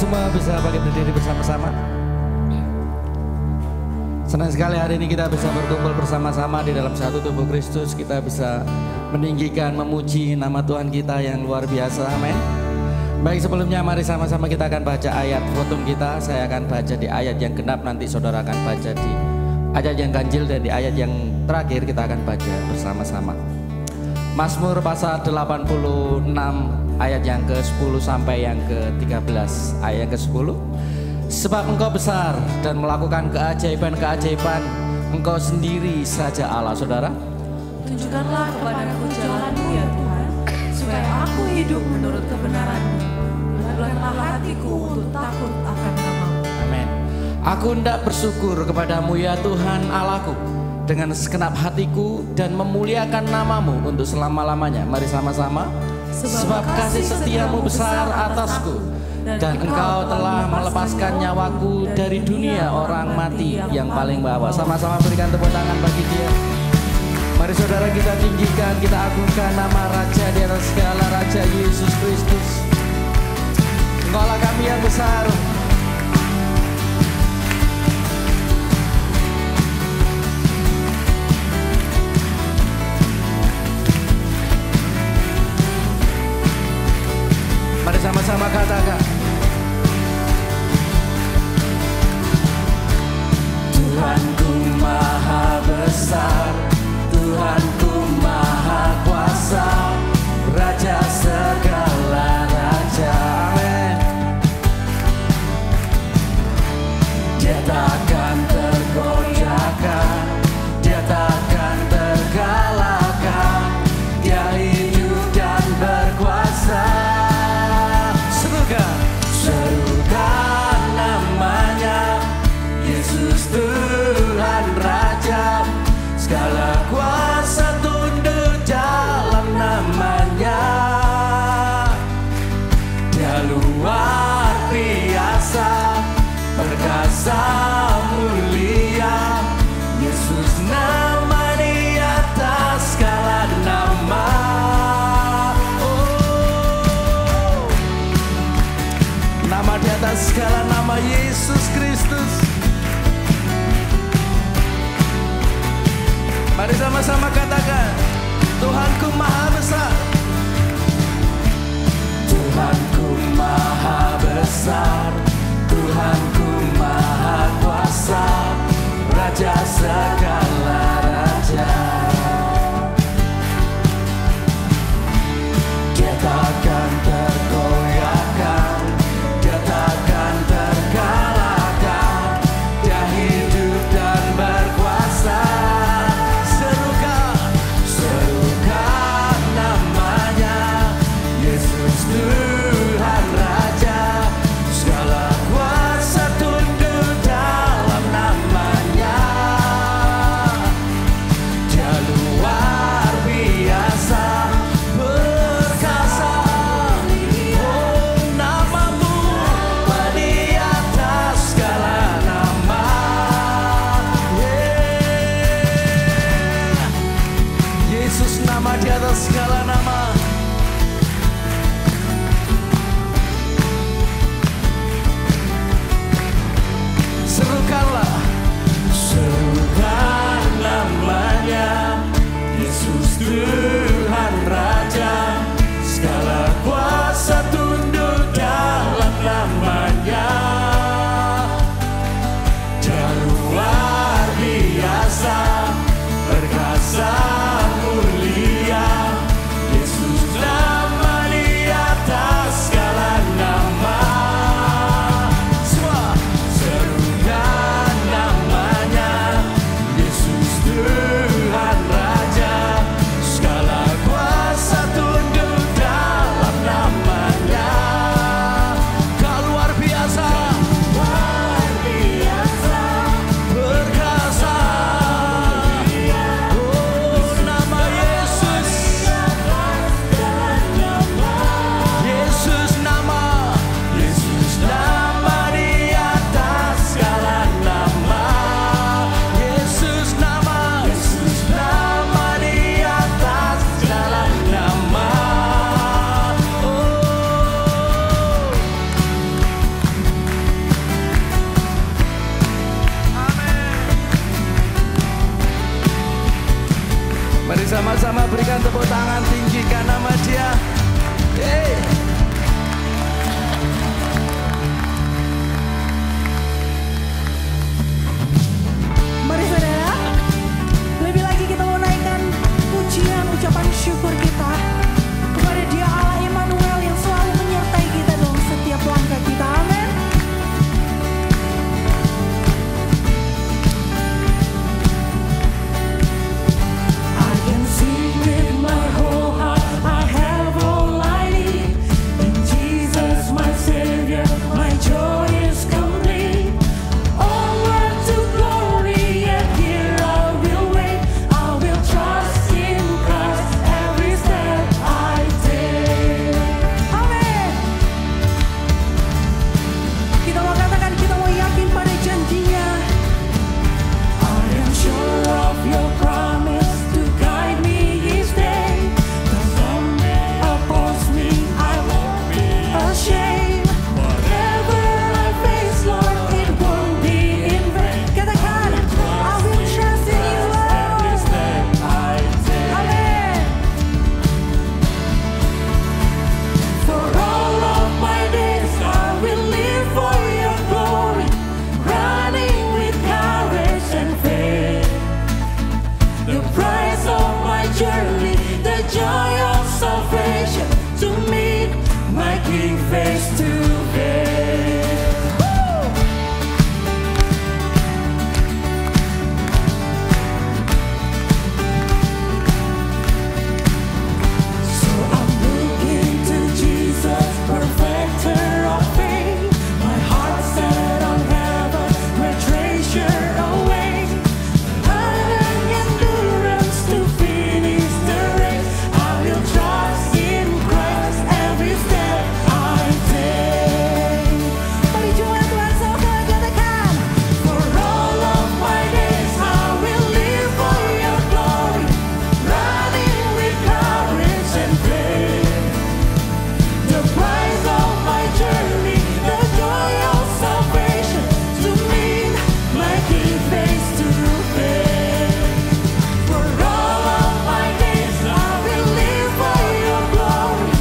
semua bisa bangkit berdiri bersama-sama. Senang sekali hari ini kita bisa berkumpul bersama-sama di dalam satu tubuh Kristus. Kita bisa meninggikan, memuji nama Tuhan kita yang luar biasa. Amin. Baik, sebelumnya mari sama-sama kita akan baca ayat fotum kita. Saya akan baca di ayat yang genap, nanti saudara akan baca di ayat yang ganjil, dan di ayat yang terakhir kita akan baca bersama-sama. Mazmur pasal 86 ayat yang ke-10 sampai yang ke-13. Ayat yang ke-10. Sebab Engkau besar dan melakukan keajaiban-keajaiban, Engkau sendiri saja Allah. Saudara, tunjukkanlah kepadaku jalan-Mu ya Tuhan, supaya aku hidup menurut kebenaran-Mu. Bulatlah hatiku untuk takut akan nama-Mu. amin. Aku hendak bersyukur kepadamu ya Tuhan Allahku dengan segenap hatiku, dan memuliakan nama-Mu untuk selama-lamanya. Mari sama-sama. Sebab kasih setiamu besar atasku, dan Engkau telah melepaskan nyawaku dari dunia orang mati yang paling bawah. Sama-sama berikan tepuk tangan bagi Dia. Mari saudara kita tinggikan, kita agungkan nama Raja di atas segala Raja, Yesus Kristus. Engkaulah kami yang besar. Mari sama-sama katakan, Tuhanku maha besar, Tuhanku maha kuasa, Raja segala raja. Amin. Dia takkan tergoyahkan, Dia takkan terkalahkan, Dia hidup dan berkuasa. Serukan namanya, Yesus Tuhan Raja, segala kuasa tunduk dalam namanya. Dia luar biasa, perkasa mulia, Yesus nama di atas segala nama. Nama di atas segala nama, Yesus Kristus. Mari sama-sama katakan, Tuhanku maha besar, Tuhanku maha besar, Tuhanku maha kuasa, Raja segala raja. Dia takkan tergoyahkan, Dia takkan terkalahkan, Dia hidup dan berkuasa. Serukan namanya, Yesus Tuhan Raja, segala kuasa tunduk dalam namanya. Dia luar biasa, perkasa, oh nama-Mu di atas segala nama. Yesus nama di atas segala nama. Serukanlah, serukan namanya, Yesus Tuhan Raja, segala kuasa tunduk dalam namanya. Dia luar biasa, perkasa mulia, Yesus nama di atas segala nama. Semua serukan namanya, berikan tepuk tangan, tinggikan nama Dia. Hey. Mari saudara, lebih lagi kita mau naikkan pujian, ucapan syukur kita kepada Dia Allah Immanuel yang selalu menyertai kita dalam setiap langkah kita. Amin. I can sing with my whole heart, I have all I need. In Jesus my Savior, my joy is complete. Onward to glory, and here I will wait. I will trust in Christ every step I take. Amin. Kita mau katakan, kita mau yakin pada janjinya. I am sure of your promise to guide me each day. The sun may oppose me, I won't be ashamed. Whatever I face, Lord, it won't be in vain. Katakan, I will trust in you, Lord. Amen. For all of my days, I will live for your glory, running with courage and faith. The price of my journey, the joy of salvation, to meet my King face to face. So I'm looking to Jesus, perfecter of faith. My heart set on heaven, where treasure awaits. Having endurance to finish the race, I will trust in Christ every step I take. Mari jumpa Tuhan sama katakan, for all of my days I will live for your glory, running with courage and faith. The price of my journey, the joy of salvation, to meet my King face to face. For all of my days I will live for your glory,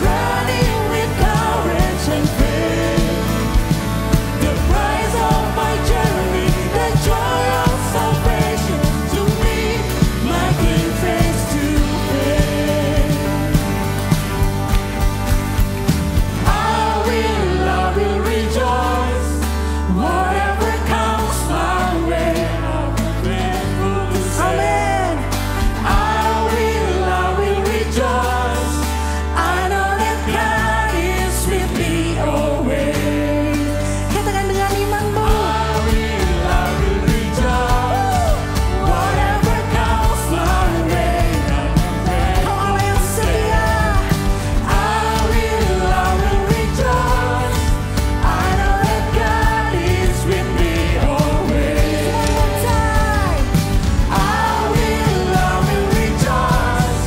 running with courage and faith. The price of my journey, the joy of salvation, to meet my King face to face. I will rejoice, whatever comes my way. Amen. I will rejoice. I know that God is with me always. Katakan dengan imanmu. I will rejoice, whatever comes my way. Kau Allah yang setia. I will rejoice. I know that God is with me always. One more time. I will rejoice,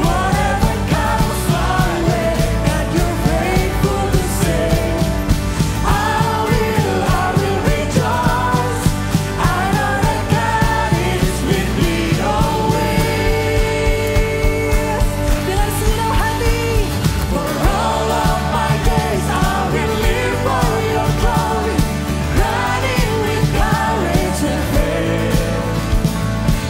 whatever comes my way. God, you're faithful to save. I will rejoice. I know that God is with me always. Dengan segenap hati, for all of my days I will live for your glory, running with courage and faith.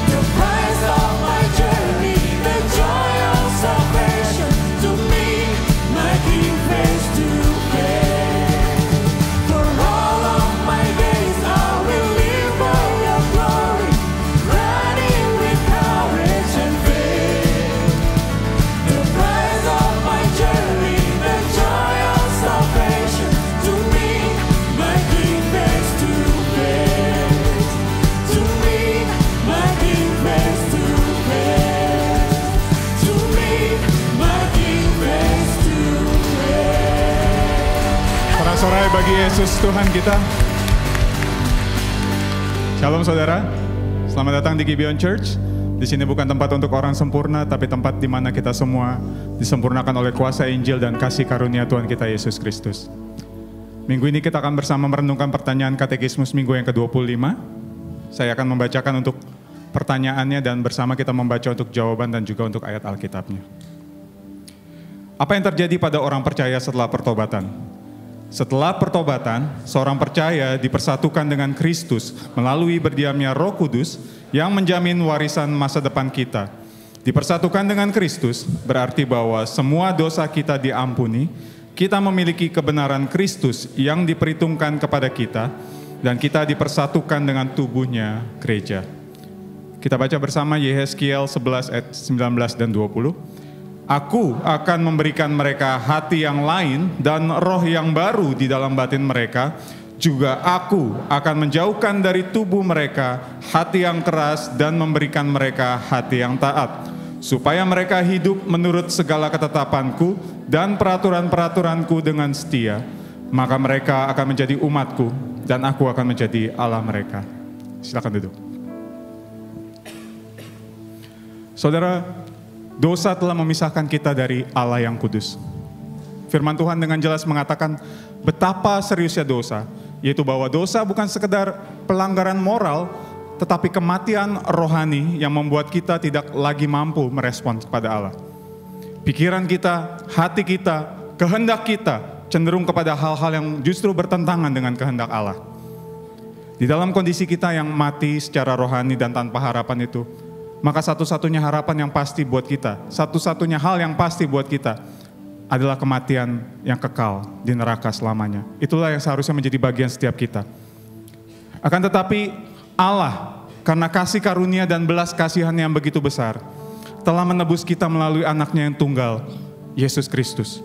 The price of my journey, the joy of salvation, to meet my King face to face. For all of my days I will live for your glory, running with courage and faith. The price of my journey, the joy of salvation, to meet my King face to face. To meet my King face to face. To meet my King face to face. Sorak-sorai bagi Yesus Tuhan kita. Shalom saudara, selamat datang di Gibeon Church. Di sini bukan tempat untuk orang sempurna, tapi tempat di mana kita semua disempurnakan oleh kuasa Injil dan kasih karunia Tuhan kita Yesus Kristus. Minggu ini kita akan bersama merenungkan pertanyaan katekismus minggu yang ke-25. Saya akan membacakan untuk pertanyaannya dan bersama kita membaca untuk jawaban dan juga untuk ayat Alkitabnya. Apa yang terjadi pada orang percaya setelah pertobatan? Setelah pertobatan, seorang percaya dipersatukan dengan Kristus melalui berdiamnya Roh Kudus yang menjamin warisan masa depan kita. Dipersatukan dengan Kristus berarti bahwa semua dosa kita diampuni, kita memiliki kebenaran Kristus yang diperhitungkan kepada kita, dan kita dipersatukan dengan tubuhnya gereja. Kita baca bersama Yehezkiel 11 ayat 19 dan 20. Aku akan memberikan mereka hati yang lain dan roh yang baru di dalam batin mereka. Juga aku akan menjauhkan dari tubuh mereka hati yang keras dan memberikan mereka hati yang taat. Supaya mereka hidup menurut segala ketetapanku dan peraturan-peraturanku dengan setia. Maka mereka akan menjadi umatku dan aku akan menjadi Allah mereka. Silakan duduk. Saudara, dosa telah memisahkan kita dari Allah yang kudus. Firman Tuhan dengan jelas mengatakan betapa seriusnya dosa, yaitu bahwa dosa bukan sekedar pelanggaran moral, tetapi kematian rohani yang membuat kita tidak lagi mampu merespons kepada Allah. Pikiran kita, hati kita, kehendak kita cenderung kepada hal-hal yang justru bertentangan dengan kehendak Allah. Di dalam kondisi kita yang mati secara rohani dan tanpa harapan itu, maka satu-satunya harapan yang pasti buat kita, satu-satunya hal yang pasti buat kita adalah kematian yang kekal di neraka selamanya. Itulah yang seharusnya menjadi bagian setiap kita. Akan tetapi Allah, karena kasih karunia dan belas kasihan yang begitu besar, telah menebus kita melalui anaknya yang tunggal, Yesus Kristus.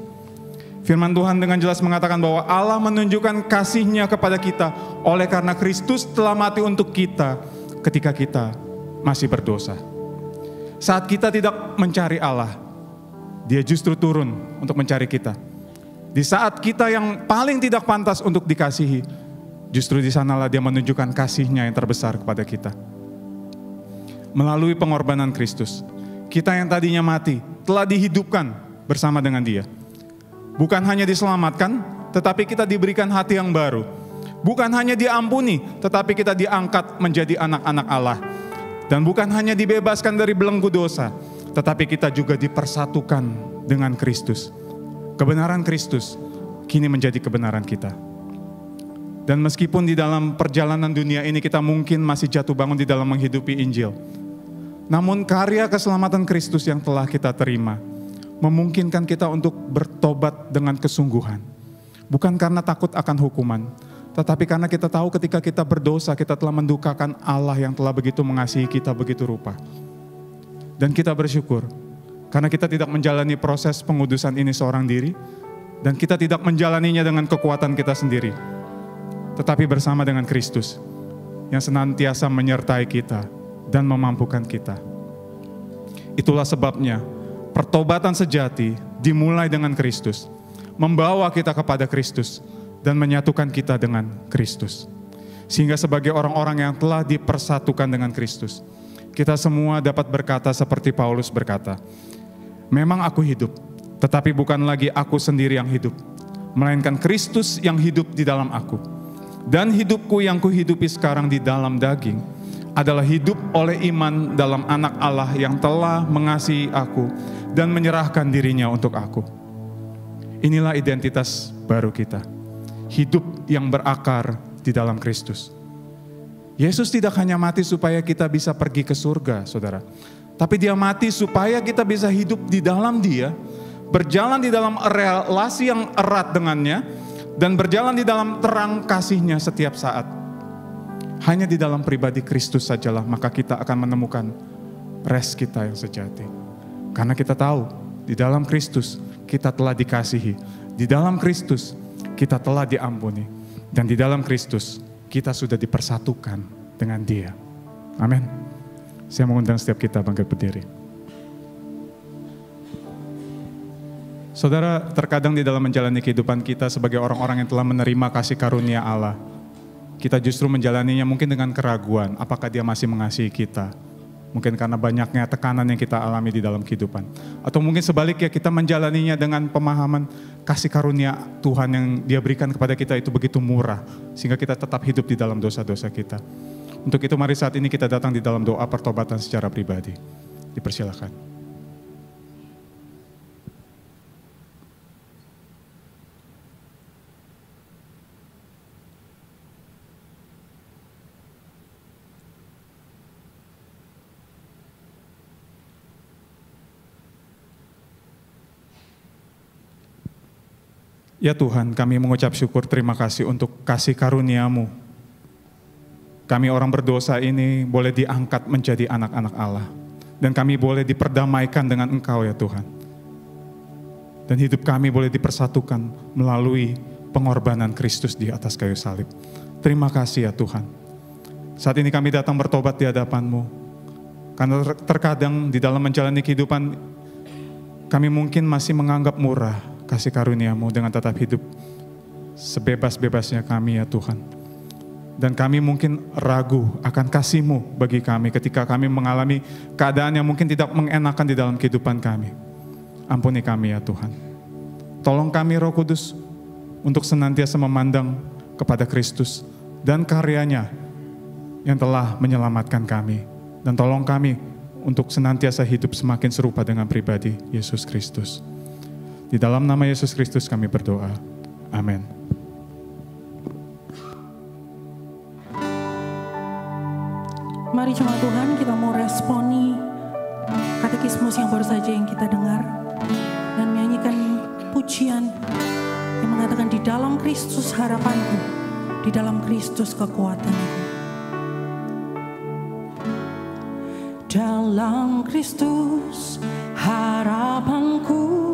Firman Tuhan dengan jelas mengatakan bahwa Allah menunjukkan kasih-Nya kepada kita oleh karena Kristus telah mati untuk kita ketika kita masih berdosa. Saat kita tidak mencari Allah, Dia justru turun untuk mencari kita. Di saat kita yang paling tidak pantas untuk dikasihi, justru di sanalah Dia menunjukkan kasih-Nya yang terbesar kepada kita. Melalui pengorbanan Kristus, kita yang tadinya mati telah dihidupkan bersama dengan Dia. Bukan hanya diselamatkan, tetapi kita diberikan hati yang baru. Bukan hanya diampuni, tetapi kita diangkat menjadi anak-anak Allah. Dan bukan hanya dibebaskan dari belenggu dosa, tetapi kita juga dipersatukan dengan Kristus. Kebenaran Kristus kini menjadi kebenaran kita. Dan meskipun di dalam perjalanan dunia ini kita mungkin masih jatuh bangun di dalam menghidupi Injil, namun karya keselamatan Kristus yang telah kita terima memungkinkan kita untuk bertobat dengan kesungguhan. Bukan karena takut akan hukuman, tetapi karena kita tahu ketika kita berdosa, kita telah mendukakan Allah yang telah begitu mengasihi kita begitu rupa. Dan kita bersyukur, karena kita tidak menjalani proses pengudusan ini seorang diri, dan kita tidak menjalaninya dengan kekuatan kita sendiri, tetapi bersama dengan Kristus, yang senantiasa menyertai kita dan memampukan kita. Itulah sebabnya, pertobatan sejati dimulai dengan Kristus, membawa kita kepada Kristus, dan menyatukan kita dengan Kristus. Sehingga sebagai orang-orang yang telah dipersatukan dengan Kristus, kita semua dapat berkata seperti Paulus berkata, memang aku hidup, tetapi bukan lagi aku sendiri yang hidup, melainkan Kristus yang hidup di dalam aku. Dan hidupku yang kuhidupi sekarang di dalam daging, adalah hidup oleh iman dalam anak Allah yang telah mengasihi aku dan menyerahkan dirinya untuk aku. Inilah identitas baru kita. Hidup yang berakar di dalam Kristus. Yesus tidak hanya mati supaya kita bisa pergi ke surga, saudara. Tapi Dia mati supaya kita bisa hidup di dalam Dia, berjalan di dalam relasi yang erat dengannya, dan berjalan di dalam terang kasih-Nya setiap saat. Hanya di dalam pribadi Kristus sajalah maka kita akan menemukan rest kita yang sejati. Karena kita tahu di dalam Kristus kita telah dikasihi, di dalam Kristus kita telah diampuni, dan di dalam Kristus kita sudah dipersatukan dengan Dia. Amin. Saya mengundang setiap kita bangkit berdiri. Saudara, terkadang di dalam menjalani kehidupan kita sebagai orang-orang yang telah menerima kasih karunia Allah, kita justru menjalaninya mungkin dengan keraguan, apakah Dia masih mengasihi kita. Mungkin karena banyaknya tekanan yang kita alami di dalam kehidupan. Atau mungkin sebaliknya kita menjalaninya dengan pemahaman kasih karunia Tuhan yang Dia berikan kepada kita itu begitu murah, sehingga kita tetap hidup di dalam dosa-dosa kita. Untuk itu mari saat ini kita datang di dalam doa pertobatan secara pribadi. Dipersilakan. Ya Tuhan, kami mengucap syukur terima kasih untuk kasih karunia-Mu. Kami orang berdosa ini boleh diangkat menjadi anak-anak Allah. Dan kami boleh diperdamaikan dengan Engkau ya Tuhan. Dan hidup kami boleh dipersatukan melalui pengorbanan Kristus di atas kayu salib. Terima kasih ya Tuhan. Saat ini kami datang bertobat di hadapan-Mu. Karena terkadang di dalam menjalani kehidupan, kami mungkin masih menganggap murah kasih karunia-Mu dengan tetap hidup sebebas-bebasnya kami ya Tuhan. Dan kami mungkin ragu akan kasih-Mu bagi kami ketika kami mengalami keadaan yang mungkin tidak mengenakan di dalam kehidupan kami. Ampuni kami ya Tuhan. Tolong kami Roh Kudus untuk senantiasa memandang kepada Kristus dan karyanya yang telah menyelamatkan kami. Dan tolong kami untuk senantiasa hidup semakin serupa dengan pribadi Yesus Kristus. Di dalam nama Yesus Kristus kami berdoa. Amin. Mari jemaat Tuhan, kita mau responi katekismus yang baru saja yang kita dengar dan menyanyikan pujian yang mengatakan di dalam Kristus harapanku, di dalam Kristus kekuatanku. Dalam Kristus harapanku,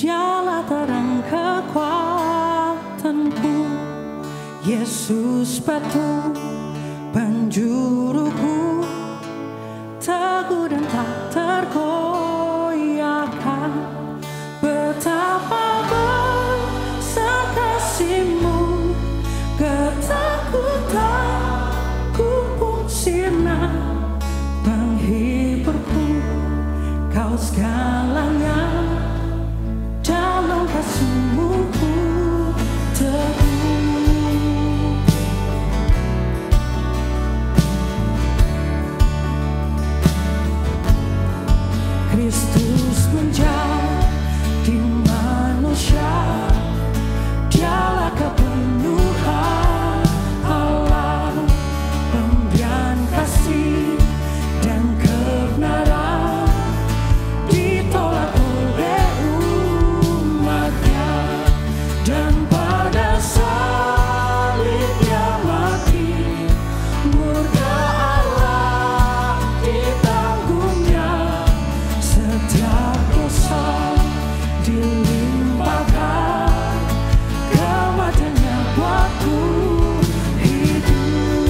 Dialah terang kekuatanku, Yesus batu penjuruku, teguh dan tak tergoyahkan. Betapa besar kasih-Mu, ketakutanku pun sirna. Penghiburku, Kau segalanya. Dalam kasih-Mu ku teguh. Kristus menjadi manusia, Dialah kepenuhan Allah, pemberian kasih dan kebenaran ditolak oleh umatnya, dan pada salibnya mati, murka Allah ditanggungnya. Setiap dosa dilimpahkan, kematiannya buatku hidup.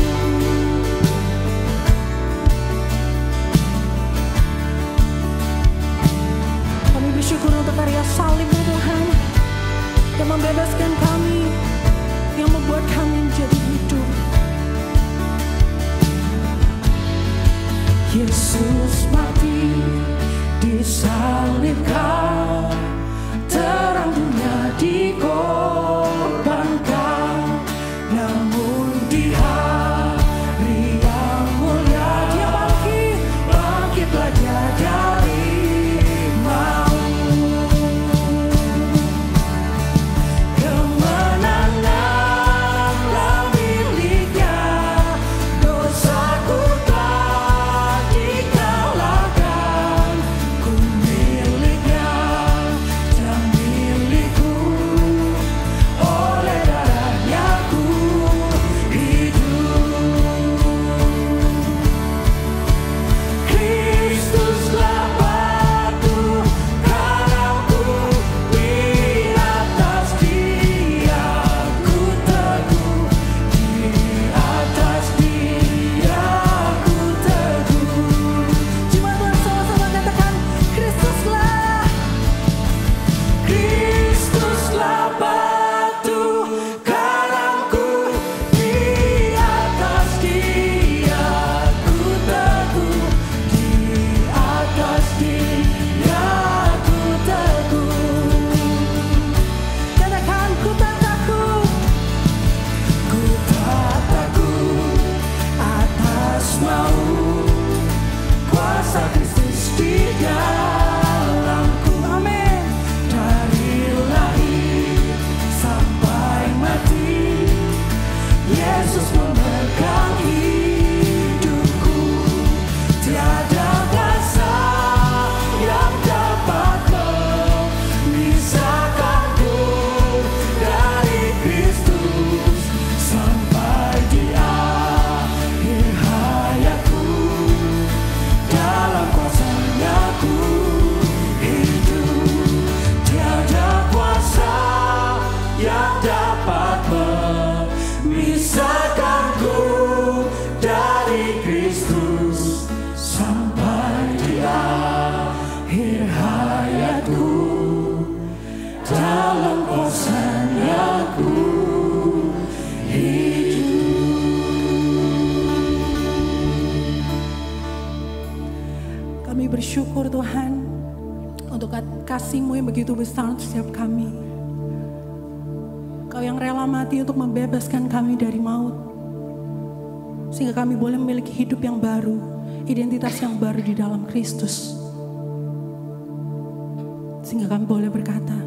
Kami bersyukur untuk karya salib-Mu Tuhan, yang membebaskan kami, yang membuat kami menjadi hidup. Yesus mati, disalibkan, terang dunia dikorbankan. Namun di hari yang mulia Dia bangkitlah Dia dari maut. Kemenanganlah miliknya, dosaku telah dikalahkan. Ku miliknya, syukur Tuhan untuk kasih-Mu yang begitu besar untuk setiap kami. Kau yang rela mati untuk membebaskan kami dari maut. Sehingga kami boleh memiliki hidup yang baru, identitas yang baru di dalam Kristus. Sehingga kami boleh berkata,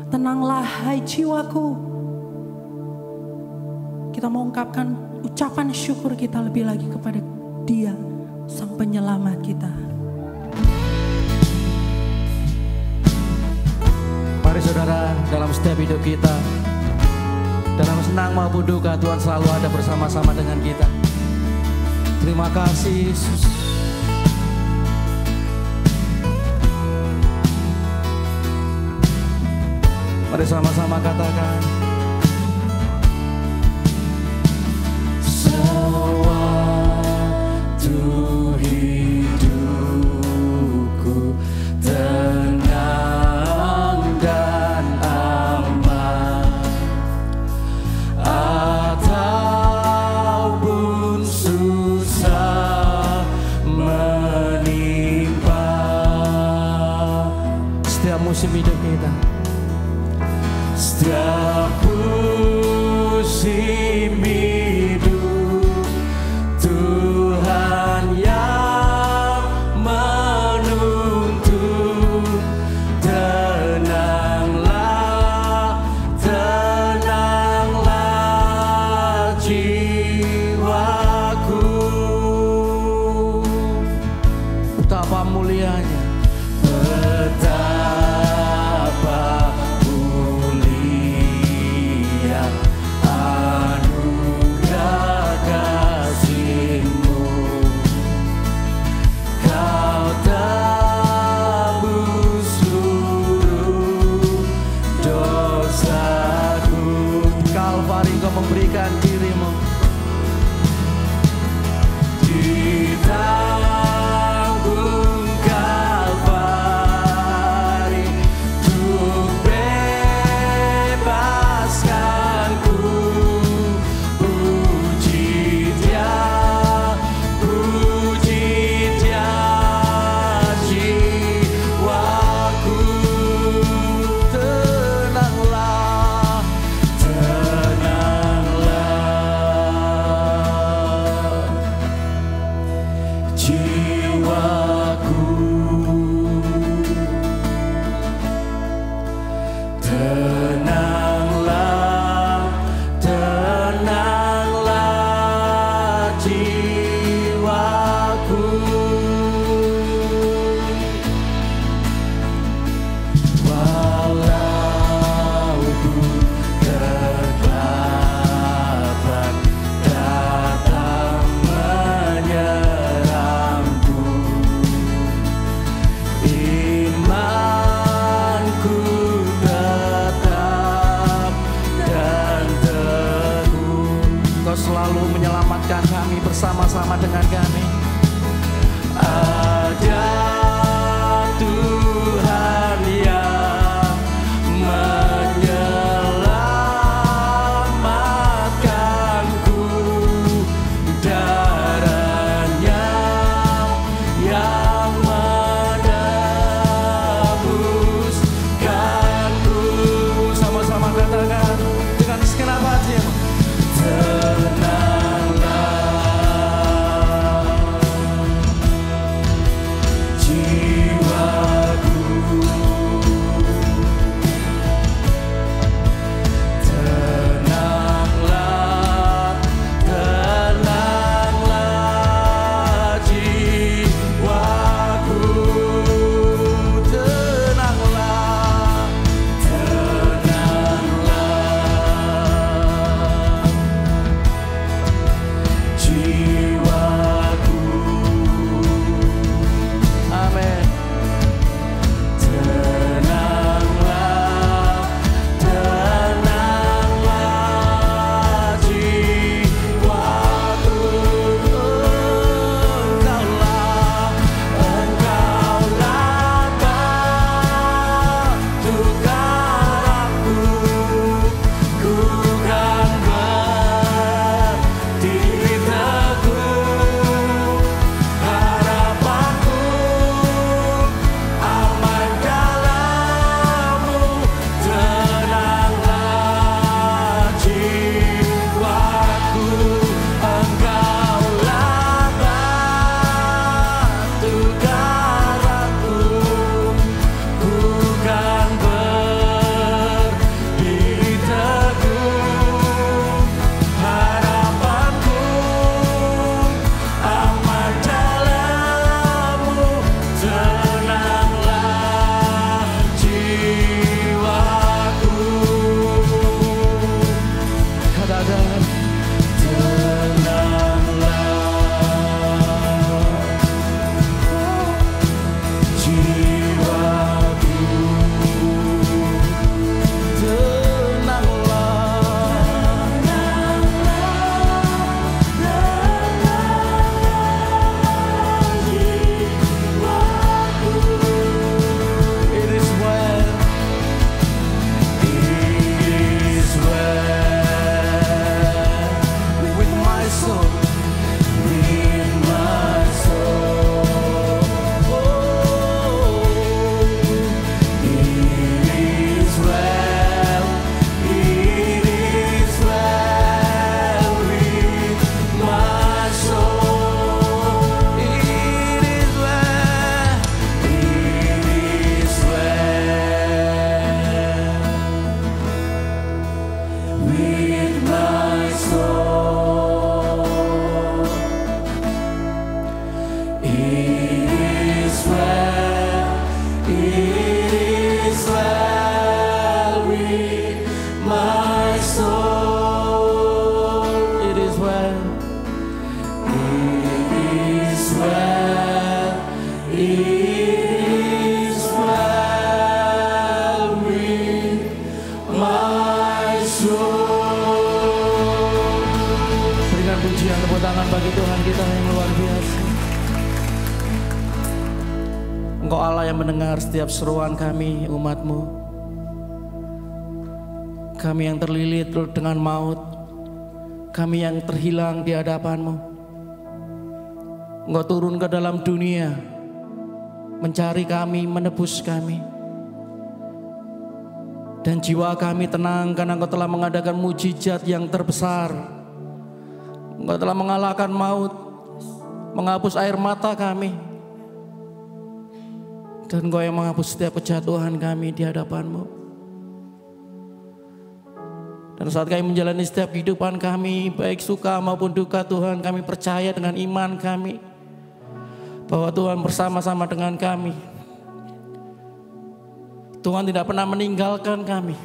tenanglah hai jiwaku. Kita mau ungkapkan ucapan syukur kita lebih lagi kepada Dia, Sang Penyelamat kita. Mari saudara, dalam setiap hidup kita, dalam senang maupun duka, Tuhan selalu ada bersama-sama dengan kita. Terima kasih Yesus. Mari sama-sama katakan, sewaktu hidupku tenang dan aman, ataupun susah menimpa. Setiap musim hidup kita, setiap musim hidup, Tuhan yang menuntun. Tenanglah, tenanglah jiwaku. Betapa mulianya, betapa mulia anugerah kasih-Mu. Kau tebus seluruh dosaku. Kalvari Kau memberikan diri-Mu. Ditanggung Kalvari untuk bebaskanku. Puji Dia jiwaku. Tenanglah, tenanglah jiwaku. Tenanglah, tenanglah jiwaku. Walaupun kegelapan datang menyerangku, imanku tetap dan teguh. Kau selalu menyelamatkan kami, bersama-sama dengan kami. Ada Tuhan yang menyelamatkanku. Darahnya yang menebuskanku. Sama-sama katakan dengan segenap hati, tenanglah jiwaku. pujian tepuk tangan bagi Tuhan kita yang luar biasa. Engkau Allah yang mendengar setiap seruan kami, umat-Mu. Kami yang terlilit dengan maut, kami yang terhilang di hadapan-Mu. Engkau turun ke dalam dunia, mencari kami, menebus kami. Dan jiwa kami tenang karena Engkau telah mengadakan mujizat yang terbesar. Engkau telah mengalahkan maut, menghapus air mata kami. Dan Engkau yang menghapus setiap kejatuhan kami di hadapan-Mu. Dan saat kami menjalani setiap kehidupan kami, baik suka maupun duka, Tuhan, kami percaya dengan iman kami bahwa Tuhan bersama-sama dengan kami. Tuhan tidak pernah meninggalkan kami.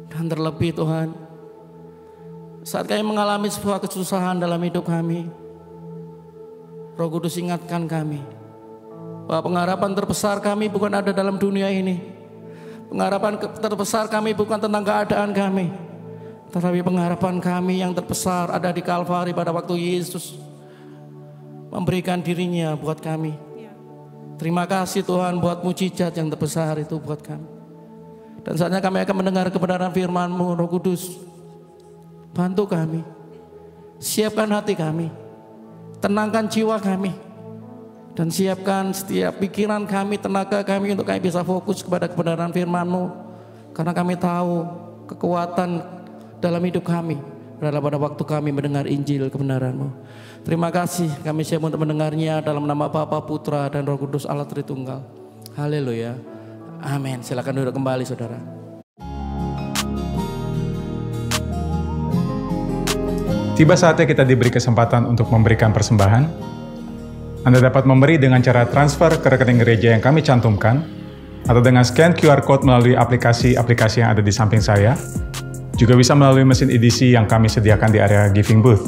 Dan terlebih Tuhan, saat kami mengalami sebuah kesusahan dalam hidup kami, Roh Kudus ingatkan kami bahwa pengharapan terbesar kami bukan ada dalam dunia ini. Pengharapan terbesar kami bukan tentang keadaan kami, tetapi pengharapan kami yang terbesar ada di Kalvari pada waktu Yesus memberikan dirinya buat kami. Terima kasih Tuhan buat mujizat yang terbesar itu buat kami. Dan saatnya kami akan mendengar kebenaran firman-Mu. Roh Kudus, bantu kami, siapkan hati kami, tenangkan jiwa kami, dan siapkan setiap pikiran kami, tenaga kami untuk kami bisa fokus kepada kebenaran firman-Mu. Karena kami tahu kekuatan dalam hidup kami adalah pada waktu kami mendengar Injil kebenaran-Mu. Terima kasih, kami siap untuk mendengarnya dalam nama Bapa, Putra, dan Roh Kudus Allah Tritunggal. Haleluya. Amin. Silakan duduk kembali saudara. Tiba saatnya kita diberi kesempatan untuk memberikan persembahan. Anda dapat memberi dengan cara transfer ke rekening gereja yang kami cantumkan, atau dengan scan QR Code melalui aplikasi-aplikasi yang ada di samping saya. Juga bisa melalui mesin edisi yang kami sediakan di area giving booth.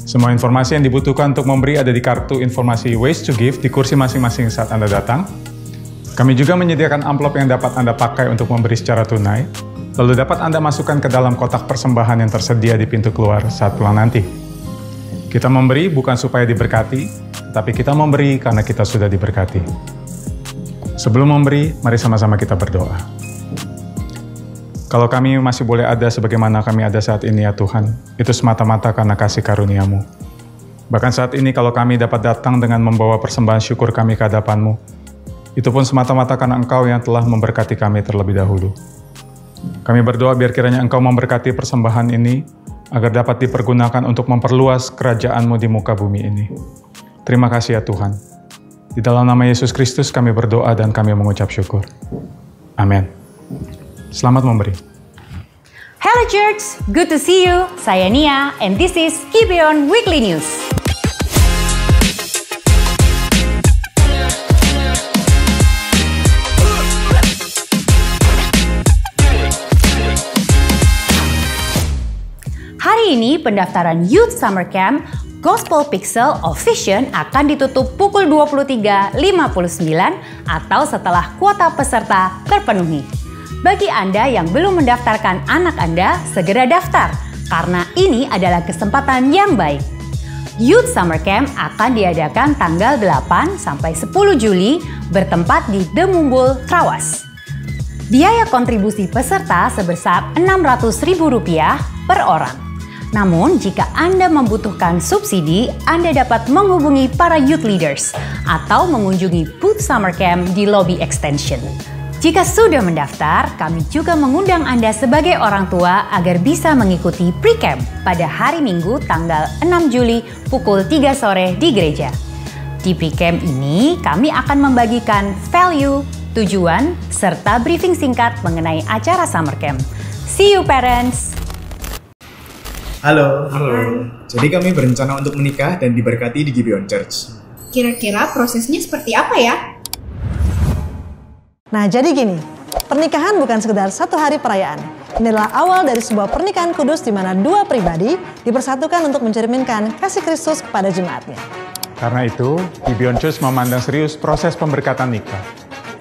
Semua informasi yang dibutuhkan untuk memberi ada di kartu informasi Ways to Give di kursi masing-masing saat Anda datang. Kami juga menyediakan amplop yang dapat Anda pakai untuk memberi secara tunai, lalu dapat Anda masukkan ke dalam kotak persembahan yang tersedia di pintu keluar saat pulang nanti. Kita memberi bukan supaya diberkati, tapi kita memberi karena kita sudah diberkati. Sebelum memberi, mari sama-sama kita berdoa. Kalau kami masih boleh ada sebagaimana kami ada saat ini ya Tuhan, itu semata-mata karena kasih karunia-Mu. Bahkan saat ini kalau kami dapat datang dengan membawa persembahan syukur kami ke hadapan-Mu, itu pun semata-mata karena Engkau yang telah memberkati kami terlebih dahulu. Kami berdoa biar kiranya Engkau memberkati persembahan ini, agar dapat dipergunakan untuk memperluas kerajaan-Mu di muka bumi ini. Terima kasih ya Tuhan. Di dalam nama Yesus Kristus kami berdoa dan kami mengucap syukur. Amin. Selamat memberi. Hello Church, good to see you. Saya Nia and this is Gibeon Weekly News. Hari ini pendaftaran Youth Summer Camp Gospel Pixel of Vision akan ditutup pukul 23.59 atau setelah kuota peserta terpenuhi. Bagi Anda yang belum mendaftarkan anak Anda, segera daftar karena ini adalah kesempatan yang baik. Youth Summer Camp akan diadakan tanggal 8 sampai 10 Juli bertempat di The Mumbul, Trawas. Biaya kontribusi peserta sebesar Rp600.000 per orang. Namun, jika Anda membutuhkan subsidi, Anda dapat menghubungi para youth leaders atau mengunjungi booth Summer Camp di lobby extension. Jika sudah mendaftar, kami juga mengundang Anda sebagai orang tua agar bisa mengikuti pre-camp pada hari Minggu tanggal 6 Juli pukul 3 sore di gereja. Di pre-camp ini, kami akan membagikan value, tujuan, serta briefing singkat mengenai acara Summer Camp. See you parents! Halo. Jadi kami berencana untuk menikah dan diberkati di Gibeon Church. Kira-kira prosesnya seperti apa ya? Nah, jadi gini, pernikahan bukan sekedar satu hari perayaan. Inilah awal dari sebuah pernikahan kudus di mana dua pribadi dipersatukan untuk mencerminkan kasih Kristus kepada jemaatnya. Karena itu, Gibeon Church memandang serius proses pemberkatan nikah.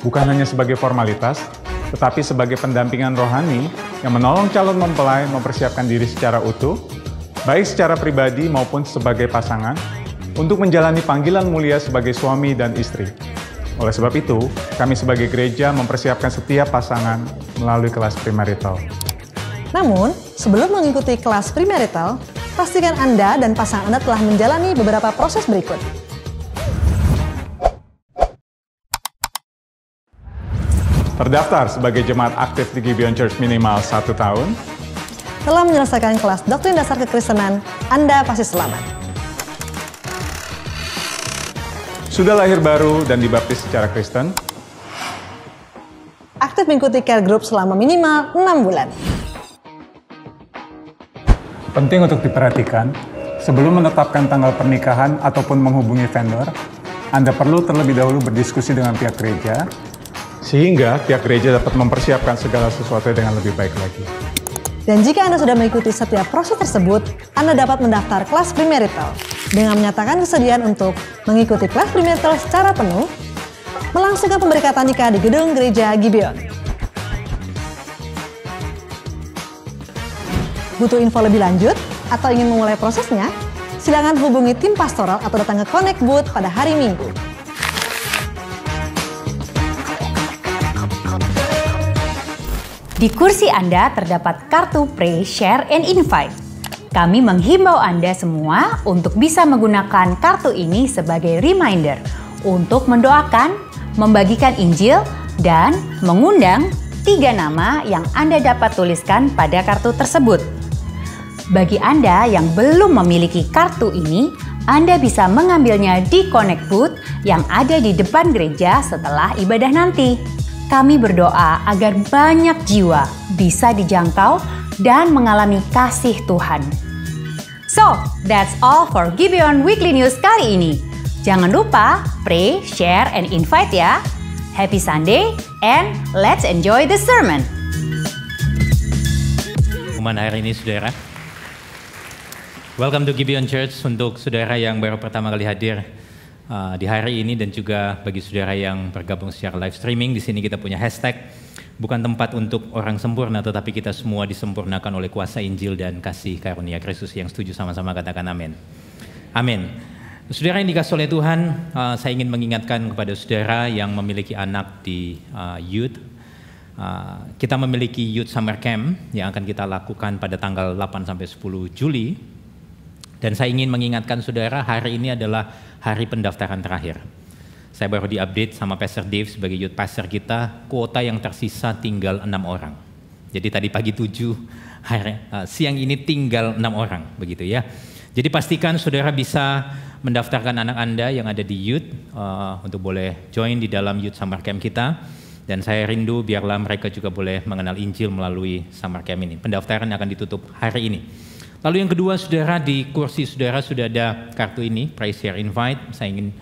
Bukan hanya sebagai formalitas, tetapi sebagai pendampingan rohani yang menolong calon mempelai mempersiapkan diri secara utuh, baik secara pribadi maupun sebagai pasangan, untuk menjalani panggilan mulia sebagai suami dan istri. Oleh sebab itu, kami sebagai gereja mempersiapkan setiap pasangan melalui kelas premarital. Namun, sebelum mengikuti kelas premarital, pastikan Anda dan pasangan Anda telah menjalani beberapa proses berikut. Terdaftar sebagai jemaat aktif di Gibeon Church minimal 1 tahun. Telah menyelesaikan kelas doktrin dasar kekristenan, Anda pasti selamat. Sudah lahir baru dan dibaptis secara Kristen. Aktif mengikuti care group selama minimal 6 bulan. Penting untuk diperhatikan, sebelum menetapkan tanggal pernikahan ataupun menghubungi vendor, Anda perlu terlebih dahulu berdiskusi dengan pihak gereja, sehingga pihak gereja dapat mempersiapkan segala sesuatu dengan lebih baik lagi. Dan jika Anda sudah mengikuti setiap proses tersebut, Anda dapat mendaftar kelas premarital dengan menyatakan kesediaan untuk mengikuti kelas premarital secara penuh, melangsungkan pemberkatan nikah di gedung gereja Gibeon. Butuh info lebih lanjut atau ingin memulai prosesnya? Silakan hubungi tim pastoral atau datang ke Connect Booth pada hari Minggu. Di kursi Anda terdapat kartu Pray, Share, and Invite. Kami menghimbau Anda semua untuk bisa menggunakan kartu ini sebagai reminder untuk mendoakan, membagikan Injil, dan mengundang 3 nama yang Anda dapat tuliskan pada kartu tersebut. Bagi Anda yang belum memiliki kartu ini, Anda bisa mengambilnya di Connect Booth yang ada di depan gereja setelah ibadah nanti. Kami berdoa agar banyak jiwa bisa dijangkau dan mengalami kasih Tuhan. So, that's all for Gibeon Weekly News kali ini. Jangan lupa pray, share, and invite ya. Happy Sunday and let's enjoy the sermon. Pengumuman hari ini, saudara. Welcome to Gibeon Church untuk saudara yang baru pertama kali hadir di hari ini dan juga bagi saudara yang bergabung secara live streaming. Di sini kita punya hashtag bukan tempat untuk orang sempurna, tetapi kita semua disempurnakan oleh kuasa Injil dan kasih karunia Kristus. Yang setuju sama-sama katakan amin. Amin. Saudara yang dikasihi oleh Tuhan, saya ingin mengingatkan kepada saudara yang memiliki anak di youth. Kita memiliki Youth Summer Camp yang akan kita lakukan pada tanggal 8-10 Juli. Dan saya ingin mengingatkan saudara, hari ini adalah hari pendaftaran terakhir. Saya baru diupdate sama Pastor Dave sebagai youth pastor kita, kuota yang tersisa tinggal 6 orang. Jadi tadi pagi 7, siang ini tinggal 6 orang, begitu ya. Jadi pastikan saudara bisa mendaftarkan anak Anda yang ada di youth untuk boleh join di dalam Youth Summer Camp kita. Dan saya rindu biarlah mereka juga boleh mengenal Injil melalui Summer Camp ini. Pendaftaran akan ditutup hari ini. Lalu yang kedua, saudara, di kursi saudara sudah ada kartu ini, Pray, Share, Invite. Saya ingin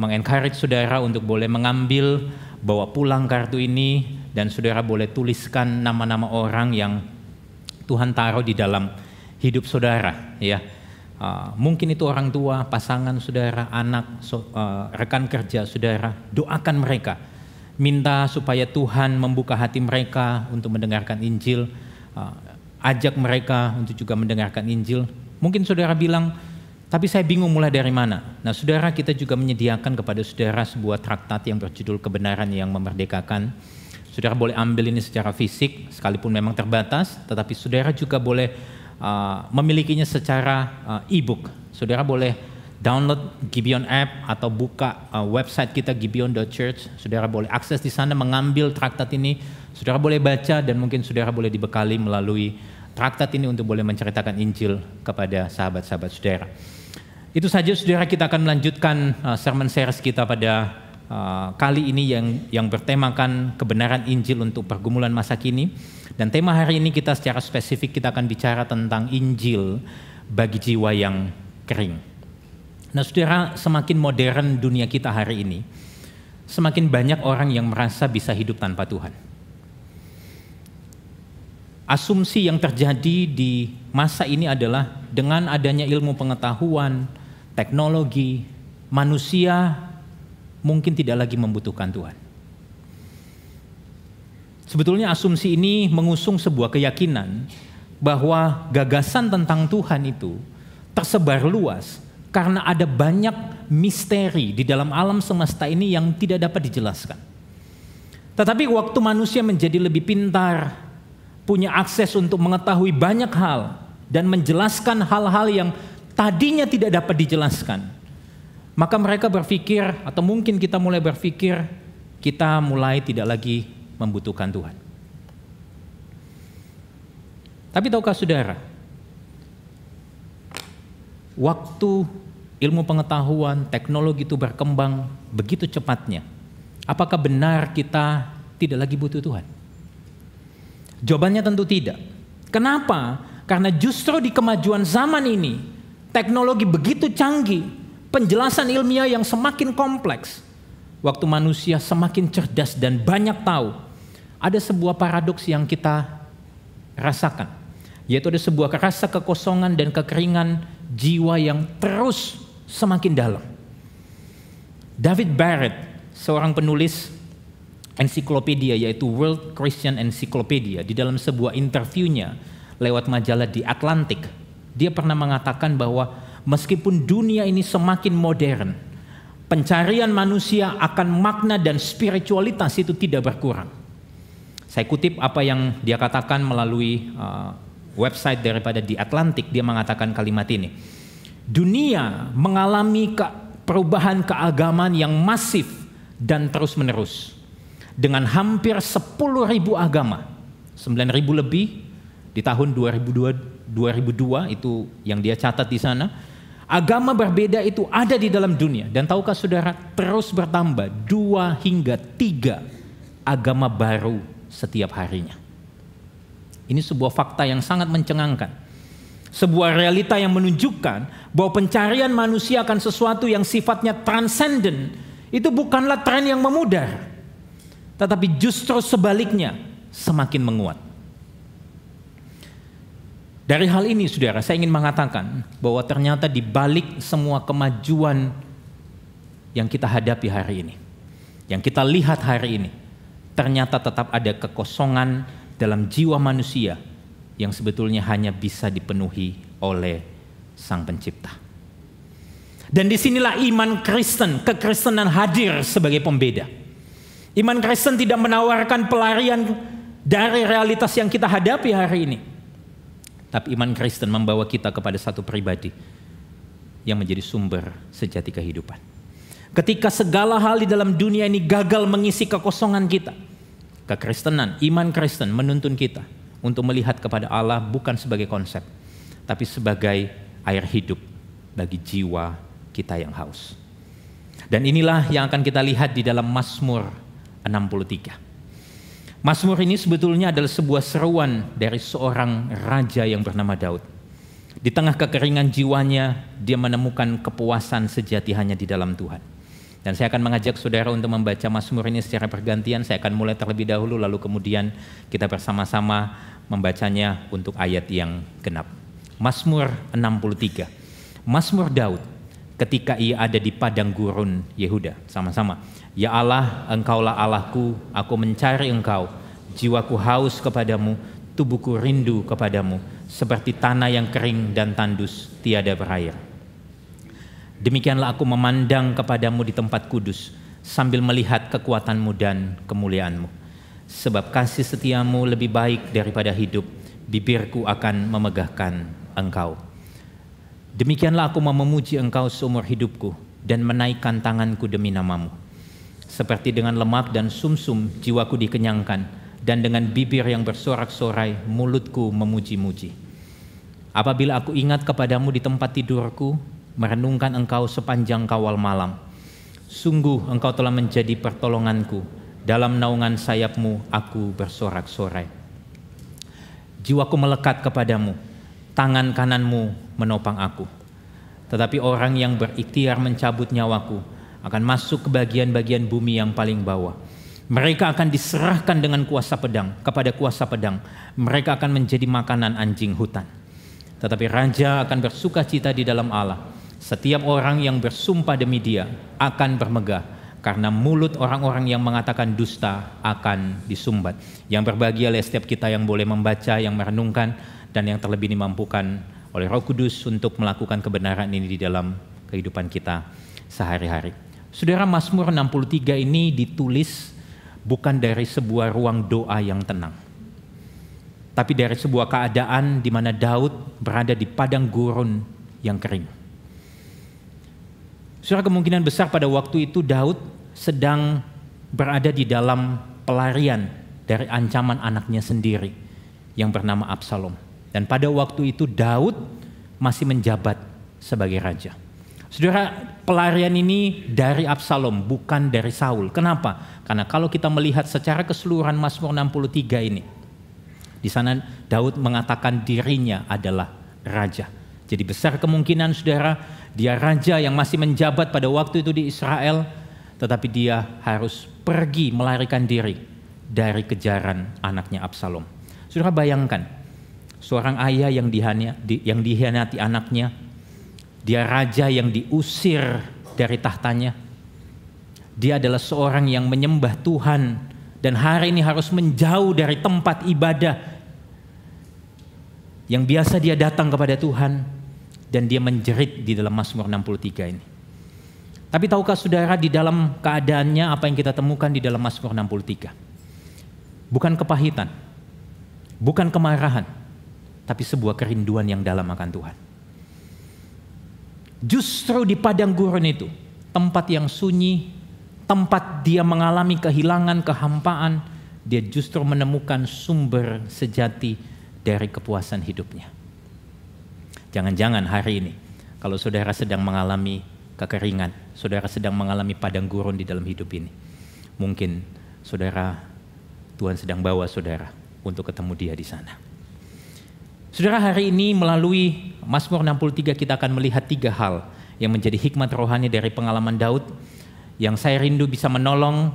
mengencourage saudara untuk boleh mengambil, bawa pulang kartu ini, dan saudara boleh tuliskan nama-nama orang yang Tuhan taruh di dalam hidup saudara. Ya, mungkin itu orang tua, pasangan saudara, anak, rekan kerja saudara. Doakan mereka, minta supaya Tuhan membuka hati mereka untuk mendengarkan Injil. Ajak mereka untuk juga mendengarkan Injil. Mungkin saudara bilang, tapi saya bingung mulai dari mana. Nah saudara, kita juga menyediakan kepada saudara sebuah traktat yang berjudul Kebenaran yang Memerdekakan. Saudara boleh ambil ini secara fisik, sekalipun memang terbatas, tetapi saudara juga boleh memilikinya secara e-book. Saudara boleh download Gibeon app atau buka website kita gibeon.church. Saudara boleh akses di sana, mengambil traktat ini. Saudara boleh baca dan mungkin saudara boleh dibekali melalui traktat ini untuk boleh menceritakan Injil kepada sahabat-sahabat saudara. Itu saja saudara, kita akan melanjutkan sermon series kita pada kali ini yang bertemakan kebenaran Injil untuk pergumulan masa kini. Dan tema hari ini kita secara spesifik kita akan bicara tentang Injil bagi jiwa yang kering. Nah saudara, semakin modern dunia kita hari ini, semakin banyak orang yang merasa bisa hidup tanpa Tuhan. Asumsi yang terjadi di masa ini adalah dengan adanya ilmu pengetahuan, teknologi, manusia mungkin tidak lagi membutuhkan Tuhan. Sebetulnya asumsi ini mengusung sebuah keyakinan bahwa gagasan tentang Tuhan itu tersebar luas karena ada banyak misteri di dalam alam semesta ini yang tidak dapat dijelaskan. Tetapi waktu manusia menjadi lebih pintar, punya akses untuk mengetahui banyak hal dan menjelaskan hal-hal yang tadinya tidak dapat dijelaskan, maka mereka berpikir, atau mungkin kita mulai berpikir, kita mulai tidak lagi membutuhkan Tuhan. Tapi tahukah saudara, waktu ilmu pengetahuan, teknologi itu berkembang begitu cepatnya, apakah benar kita tidak lagi butuh Tuhan? Jawabannya tentu tidak. Kenapa? Karena justru di kemajuan zaman ini, teknologi begitu canggih, penjelasan ilmiah yang semakin kompleks, waktu manusia semakin cerdas dan banyak tahu, ada sebuah paradoks yang kita rasakan, yaitu ada sebuah rasa kekosongan dan kekeringan jiwa yang terus semakin dalam. David Barrett, seorang penulis ensiklopedia yaitu World Christian Encyclopedia, di dalam sebuah interviewnya lewat majalah The Atlantic, dia pernah mengatakan bahwa meskipun dunia ini semakin modern, pencarian manusia akan makna dan spiritualitas itu tidak berkurang. Saya kutip apa yang dia katakan melalui website daripada The Atlantic. Dia mengatakan kalimat ini: dunia mengalami perubahan keagamaan yang masif dan terus menerus, dengan hampir 10.000 agama, 9.000 lebih di tahun 2002 itu yang dia catat di sana. Agama berbeda itu ada di dalam dunia, dan tahukah saudara, terus bertambah 2 hingga 3 agama baru setiap harinya. Ini sebuah fakta yang sangat mencengangkan, sebuah realita yang menunjukkan bahwa pencarian manusia akan sesuatu yang sifatnya transenden itu bukanlah tren yang memudar, tetapi justru sebaliknya semakin menguat. Dari hal ini saudara, saya ingin mengatakan bahwa ternyata di balik semua kemajuan yang kita hadapi hari ini, yang kita lihat hari ini, ternyata tetap ada kekosongan dalam jiwa manusia yang sebetulnya hanya bisa dipenuhi oleh Sang Pencipta. Dan disinilah iman Kristen, kekristenan hadir sebagai pembeda. Iman Kristen tidak menawarkan pelarian dari realitas yang kita hadapi hari ini, tapi iman Kristen membawa kita kepada satu pribadi yang menjadi sumber sejati kehidupan. Ketika segala hal di dalam dunia ini gagal mengisi kekosongan kita, kekristenan, iman Kristen menuntun kita untuk melihat kepada Allah bukan sebagai konsep, tapi sebagai air hidup bagi jiwa kita yang haus. Dan inilah yang akan kita lihat di dalam Mazmur 63. Mazmur ini sebetulnya adalah sebuah seruan dari seorang raja yang bernama Daud. Di tengah kekeringan jiwanya, dia menemukan kepuasan sejati hanya di dalam Tuhan. Dan saya akan mengajak saudara untuk membaca Mazmur ini secara bergantian. Saya akan mulai terlebih dahulu, lalu kemudian kita bersama-sama membacanya untuk ayat yang genap. Mazmur 63. Mazmur Daud ketika ia ada di padang gurun Yehuda. Sama-sama. Ya Allah, Engkaulah Allahku, aku mencari Engkau. Jiwaku haus kepadamu, tubuhku rindu kepadamu, seperti tanah yang kering dan tandus, tiada berair. Demikianlah aku memandang kepadamu di tempat kudus, sambil melihat kekuatanmu dan kemuliaanmu. Sebab kasih setiamu lebih baik daripada hidup, bibirku akan memegahkan Engkau. Demikianlah aku memuji Engkau seumur hidupku, dan menaikkan tanganku demi namamu. Seperti dengan lemak dan sumsum jiwaku dikenyangkan, dan dengan bibir yang bersorak-sorai mulutku memuji-muji. Apabila aku ingat kepadamu di tempat tidurku, merenungkan Engkau sepanjang kawal malam. Sungguh Engkau telah menjadi pertolonganku, dalam naungan sayapmu aku bersorak-sorai. Jiwaku melekat kepadamu, tangan kananmu menopang aku. Tetapi orang yang berikhtiar mencabut nyawaku akan masuk ke bagian-bagian bumi yang paling bawah. Mereka akan diserahkan dengan kuasa pedang, kepada kuasa pedang. Mereka akan menjadi makanan anjing hutan. Tetapi raja akan bersuka cita di dalam Allah. Setiap orang yang bersumpah demi Dia akan bermegah, Karena mulut orang-orang yang mengatakan dusta akan disumbat. Yang berbahagia oleh setiap kita yang boleh membaca, yang merenungkan, dan yang terlebih dimampukan oleh Roh Kudus untuk melakukan kebenaran ini di dalam kehidupan kita sehari-hari. Saudara, Mazmur 63 ini ditulis bukan dari sebuah ruang doa yang tenang, tapi dari sebuah keadaan di mana Daud berada di padang gurun yang kering. Saudara, kemungkinan besar pada waktu itu Daud sedang berada di dalam pelarian dari ancaman anaknya sendiri yang bernama Absalom. Dan pada waktu itu Daud masih menjabat sebagai raja. Saudara, pelarian ini dari Absalom, bukan dari Saul. Kenapa? Karena kalau kita melihat secara keseluruhan Mazmur 63 ini, di sana Daud mengatakan dirinya adalah raja. Jadi besar kemungkinan, saudara, dia raja yang masih menjabat pada waktu itu di Israel, tetapi dia harus pergi melarikan diri dari kejaran anaknya Absalom. Saudara, bayangkan seorang ayah yang dikhianati anaknya, dia raja yang diusir dari tahtanya, dia adalah seorang yang menyembah Tuhan dan hari ini harus menjauh dari tempat ibadah yang biasa dia datang kepada Tuhan. Dan dia menjerit di dalam Mazmur 63 ini. Tapi tahukah saudara, di dalam keadaannya apa yang kita temukan di dalam Mazmur 63? Bukan kepahitan, bukan kemarahan, tapi sebuah kerinduan yang dalam akan Tuhan. Justru di padang gurun itu, tempat yang sunyi, tempat dia mengalami kehilangan, kehampaan, dia justru menemukan sumber sejati dari kepuasan hidupnya. Jangan-jangan hari ini, kalau saudara sedang mengalami kekeringan, saudara sedang mengalami padang gurun di dalam hidup ini, mungkin saudara, Tuhan sedang bawa saudara untuk ketemu dia di sana. Saudara, hari ini melalui Mazmur 63 kita akan melihat 3 hal yang menjadi hikmat rohani dari pengalaman Daud, yang saya rindu bisa menolong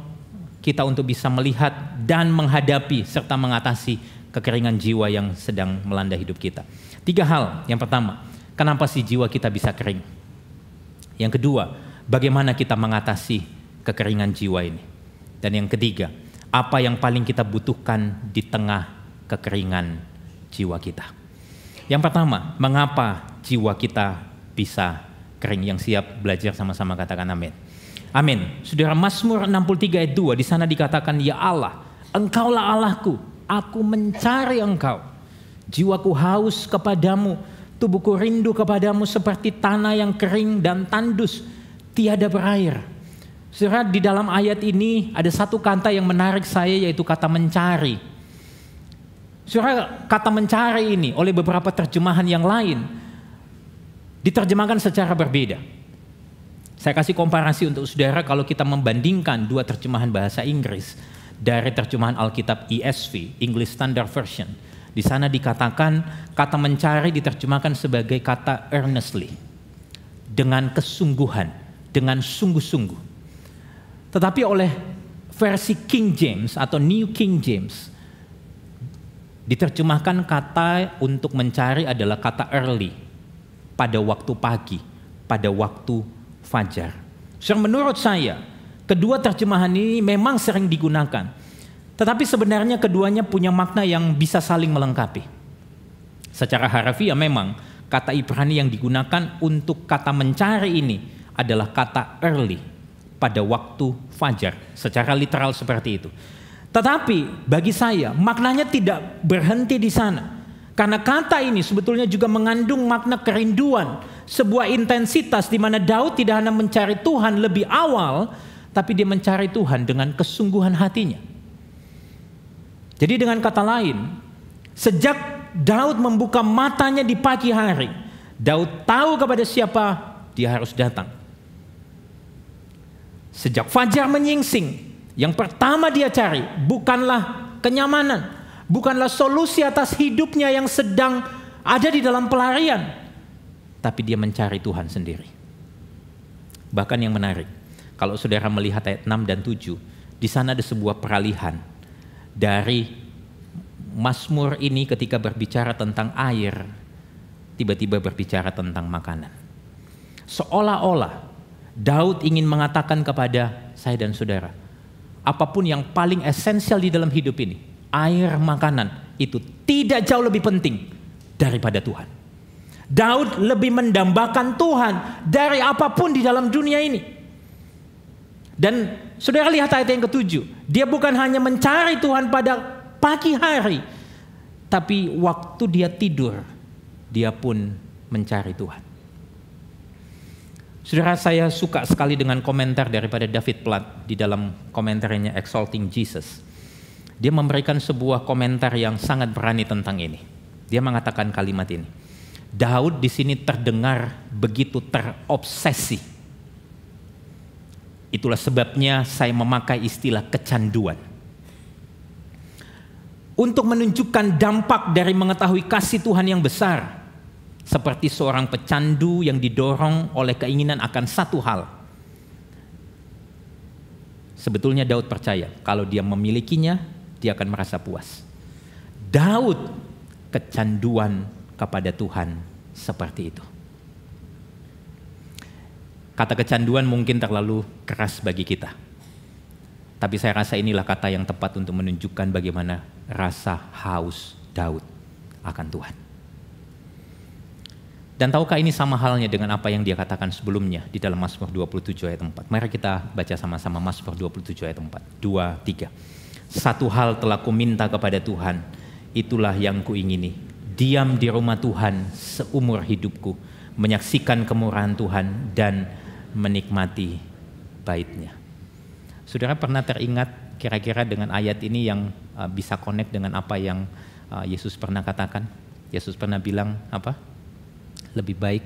kita untuk bisa melihat dan menghadapi serta mengatasi kekeringan jiwa yang sedang melanda hidup kita. 3 hal. Yang pertama, kenapa sih jiwa kita bisa kering? Yang kedua, bagaimana kita mengatasi kekeringan jiwa ini? Dan yang ketiga, apa yang paling kita butuhkan di tengah kekeringan jiwa kita? Yang pertama, mengapa jiwa kita bisa kering? Yang siap belajar sama-sama katakan amin. Amin. Saudara, Mazmur 63 ayat 2 di sana dikatakan, ya Allah, Engkaulah Allahku, aku mencari Engkau. Jiwaku haus kepadamu, tubuhku rindu kepadamu seperti tanah yang kering dan tandus, tiada berair. Saudara, di dalam ayat ini ada satu kata yang menarik saya, yaitu kata mencari. Saudara, kata mencari ini oleh beberapa terjemahan yang lain diterjemahkan secara berbeda. Saya kasih komparasi untuk saudara kalau kita membandingkan 2 terjemahan bahasa Inggris dari terjemahan Alkitab ESV, English Standard Version. Di sana dikatakan kata mencari diterjemahkan sebagai kata earnestly, dengan kesungguhan, dengan sungguh-sungguh. Tetapi oleh versi King James atau New King James diterjemahkan kata untuk mencari adalah kata early, pada waktu pagi, pada waktu fajar. Menurut saya, kedua terjemahan ini memang sering digunakan. Tetapi sebenarnya keduanya punya makna yang bisa saling melengkapi. Secara harafiah memang kata Ibrani yang digunakan untuk kata mencari ini adalah kata early, pada waktu fajar. Secara literal seperti itu. Tetapi bagi saya maknanya tidak berhenti di sana. Karena kata ini sebetulnya juga mengandung makna kerinduan. Sebuah intensitas di mana Daud tidak hanya mencari Tuhan lebih awal, tapi dia mencari Tuhan dengan kesungguhan hatinya. Jadi dengan kata lain, sejak Daud membuka matanya di pagi hari, Daud tahu kepada siapa dia harus datang. Sejak fajar menyingsing, yang pertama dia cari bukanlah kenyamanan, bukanlah solusi atas hidupnya yang sedang ada di dalam pelarian, tapi dia mencari Tuhan sendiri. Bahkan yang menarik, kalau saudara melihat ayat 6 dan 7, di sana ada sebuah peralihan dari Mazmur ini ketika berbicara tentang air, tiba-tiba berbicara tentang makanan. Seolah-olah Daud ingin mengatakan kepada saya dan saudara, apapun yang paling esensial di dalam hidup ini, air, makanan, itu tidak jauh lebih penting daripada Tuhan. Daud lebih mendambakan Tuhan dari apapun di dalam dunia ini. Dan saudara lihat ayat yang ke-7. Dia bukan hanya mencari Tuhan pada pagi hari, tapi waktu dia tidur, dia pun mencari Tuhan. Saudara, saya suka sekali dengan komentar daripada David Platt di dalam komentarnya Exalting Jesus. Dia memberikan sebuah komentar yang sangat berani tentang ini. Dia mengatakan kalimat ini. Daud di sini terdengar begitu terobsesi. Itulah sebabnya saya memakai istilah kecanduan. Untuk menunjukkan dampak dari mengetahui kasih Tuhan yang besar. Seperti seorang pecandu yang didorong oleh keinginan akan satu hal. Sebetulnya Daud percaya kalau dia memilikinya, dia akan merasa puas. Daud kecanduan kepada Tuhan seperti itu. Kata kecanduan mungkin terlalu keras bagi kita. Tapi saya rasa inilah kata yang tepat untuk menunjukkan bagaimana rasa haus Daud akan Tuhan. Dan tahukah ini sama halnya dengan apa yang dia katakan sebelumnya di dalam Mazmur 27 ayat 4. Mari kita baca sama-sama Mazmur 27 ayat 4. 2, 3. Satu hal telah kuminta kepada Tuhan, itulah yang kuingini. Diam di rumah Tuhan seumur hidupku, menyaksikan kemurahan Tuhan dan menikmati bait-Nya. Saudara pernah teringat kira-kira dengan ayat ini yang bisa connect dengan apa yang Yesus pernah katakan? Yesus pernah bilang apa? Lebih baik,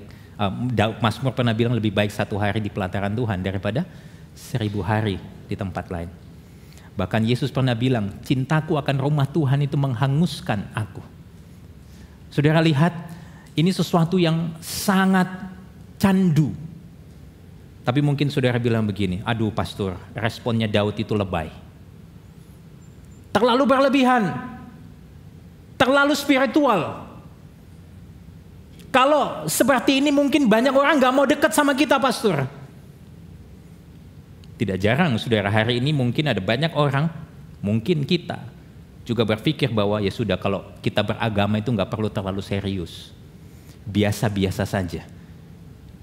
Mazmur pernah bilang lebih baik 1 hari di pelataran Tuhan daripada 1000 hari di tempat lain. Bahkan Yesus pernah bilang, cintaku akan rumah Tuhan itu menghanguskan aku. Saudara lihat, ini sesuatu yang sangat candu. Tapi mungkin saudara bilang begini, aduh pastor, responnya Daud itu lebay. Terlalu berlebihan, terlalu spiritual. Kalau seperti ini mungkin banyak orang gak mau dekat sama kita pastor. Tidak jarang saudara, hari ini mungkin ada banyak orang, mungkin kita juga berpikir bahwa ya sudah kalau kita beragama itu gak perlu terlalu serius. Biasa-biasa saja.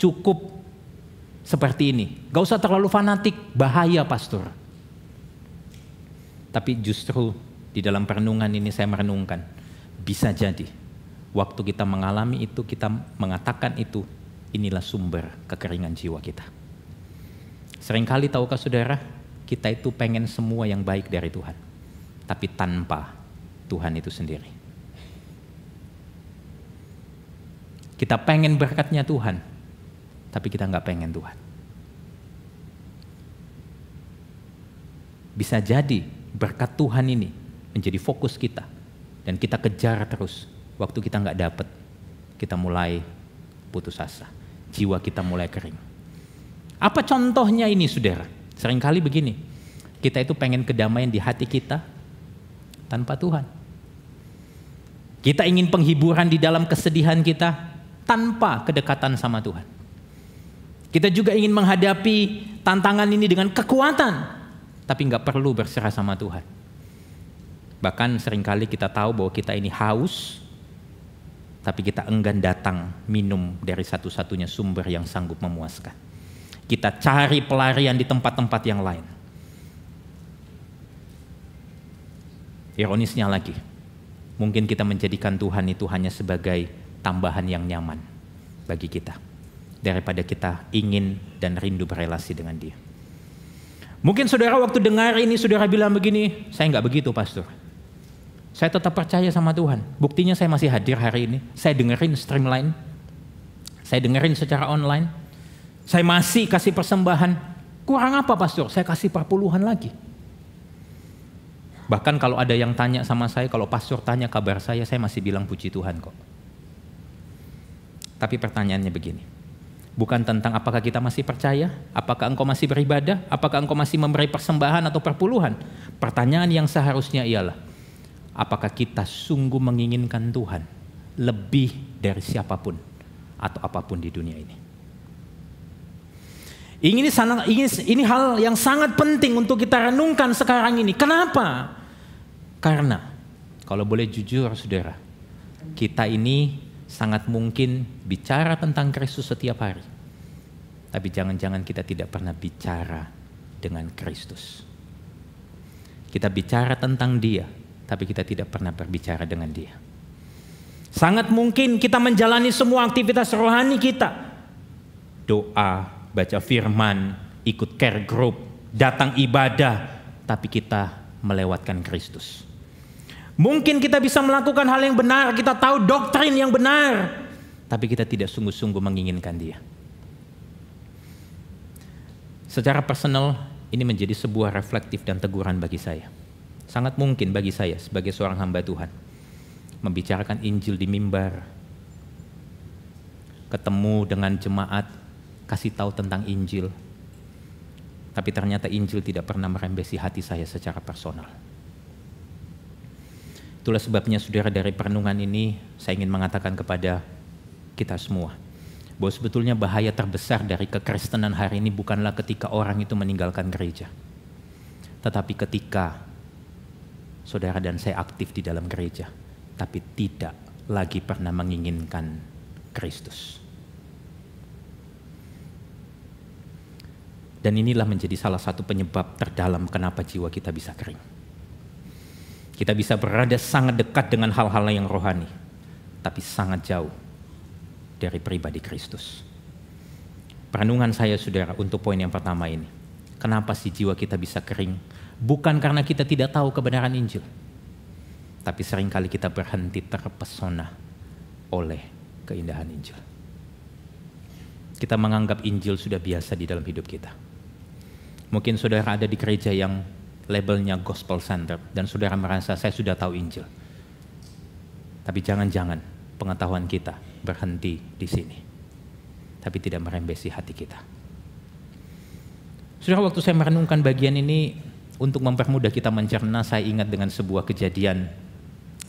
Cukup seperti ini. Gak usah terlalu fanatik, bahaya pastor. Tapi justru di dalam perenungan ini saya merenungkan, bisa jadi waktu kita mengalami itu, kita mengatakan itu, inilah sumber kekeringan jiwa kita. Seringkali tahukah saudara, kita itu pengen semua yang baik dari Tuhan, tapi tanpa Tuhan itu sendiri. Kita pengen berkatnya Tuhan, tapi kita nggak pengen Tuhan. Bisa jadi berkat Tuhan ini menjadi fokus kita, dan kita kejar terus. Waktu kita nggak dapat, kita mulai putus asa. Jiwa kita mulai kering. Apa contohnya ini saudara? Seringkali begini, kita itu pengen kedamaian di hati kita tanpa Tuhan. Kita ingin penghiburan di dalam kesedihan kita tanpa kedekatan sama Tuhan. Kita juga ingin menghadapi tantangan ini dengan kekuatan, tapi nggak perlu berserah sama Tuhan. Bahkan seringkali kita tahu bahwa kita ini haus, tapi kita enggan datang minum dari satu-satunya sumber yang sanggup memuaskan. Kita cari pelarian di tempat-tempat yang lain. Ironisnya lagi, mungkin kita menjadikan Tuhan itu hanya sebagai tambahan yang nyaman bagi kita, daripada kita ingin dan rindu berelasi dengan Dia. Mungkin saudara waktu dengar ini, saudara bilang begini, saya nggak begitu pastor. Saya tetap percaya sama Tuhan. Buktinya saya masih hadir hari ini. Saya dengerin streamline. Saya dengerin secara online. Saya masih kasih persembahan. Kurang apa pastor? Saya kasih perpuluhan lagi. Bahkan kalau ada yang tanya sama saya, kalau pastor tanya kabar saya masih bilang puji Tuhan kok. Tapi pertanyaannya begini. Bukan tentang apakah kita masih percaya, apakah engkau masih beribadah, apakah engkau masih memberi persembahan atau perpuluhan. Pertanyaan yang seharusnya ialah, apakah kita sungguh menginginkan Tuhan lebih dari siapapun atau apapun di dunia ini? Ini hal yang sangat penting untuk kita renungkan sekarang ini. Kenapa? Karena kalau boleh jujur saudara, kita ini sangat mungkin bicara tentang Kristus setiap hari. Tapi jangan-jangan kita tidak pernah bicara dengan Kristus. Kita bicara tentang Dia, tapi kita tidak pernah berbicara dengan Dia. Sangat mungkin kita menjalani semua aktivitas rohani kita. Doa, baca firman, ikut care group, datang ibadah, tapi kita melewatkan Kristus. Mungkin kita bisa melakukan hal yang benar, kita tahu doktrin yang benar, tapi kita tidak sungguh-sungguh menginginkan Dia. Secara personal, ini menjadi sebuah reflektif dan teguran bagi saya. Sangat mungkin bagi saya sebagai seorang hamba Tuhan, membicarakan Injil di mimbar, ketemu dengan jemaat, kasih tahu tentang Injil, tapi ternyata Injil tidak pernah merembesi hati saya secara personal. Itulah sebabnya saudara, dari perenungan ini saya ingin mengatakan kepada kita semua bahwa sebetulnya bahaya terbesar dari kekristenan hari ini bukanlah ketika orang itu meninggalkan gereja, tetapi ketika saudara dan saya aktif di dalam gereja tapi tidak lagi pernah menginginkan Kristus. Dan inilah menjadi salah satu penyebab terdalam kenapa jiwa kita bisa kering. Kita bisa berada sangat dekat dengan hal-hal yang rohani, tapi sangat jauh dari pribadi Kristus. Perenungan saya saudara untuk poin yang pertama ini. Kenapa sih jiwa kita bisa kering? Bukan karena kita tidak tahu kebenaran Injil, tapi seringkali kita berhenti terpesona oleh keindahan Injil. Kita menganggap Injil sudah biasa di dalam hidup kita. Mungkin saudara ada di gereja yang labelnya gospel center dan saudara merasa saya sudah tahu Injil. Tapi jangan-jangan pengetahuan kita berhenti di sini, tapi tidak merembesi hati kita. Saudara, waktu saya merenungkan bagian ini untuk mempermudah kita mencerna, saya ingat dengan sebuah kejadian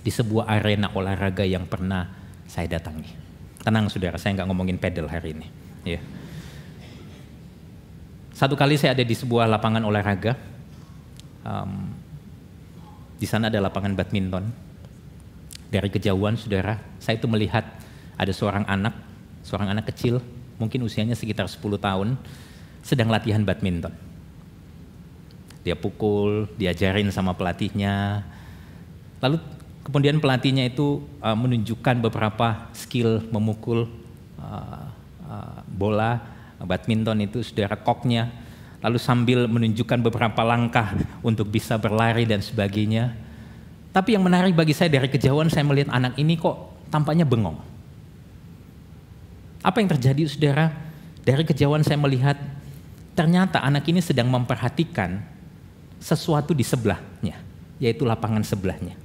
di sebuah arena olahraga yang pernah saya datangi. Tenang saudara, saya nggak ngomongin pedal hari ini. Ya. Satu kali saya ada di sebuah lapangan olahraga. Di sana ada lapangan badminton. Dari kejauhan saudara, saya itu melihat ada seorang anak kecil, mungkin usianya sekitar 10 tahun, sedang latihan badminton. Dia pukul, diajarin sama pelatihnya. Lalu kemudian pelatihnya itu menunjukkan beberapa skill memukul bola badminton itu, saudara, koknya. Lalu sambil menunjukkan beberapa langkah untuk bisa berlari dan sebagainya. Tapi yang menarik bagi saya, dari kejauhan saya melihat anak ini kok tampaknya bengong. Apa yang terjadi saudara? Dari kejauhan saya melihat ternyata anak ini sedang memperhatikan sesuatu di sebelahnya, yaitu lapangan sebelahnya.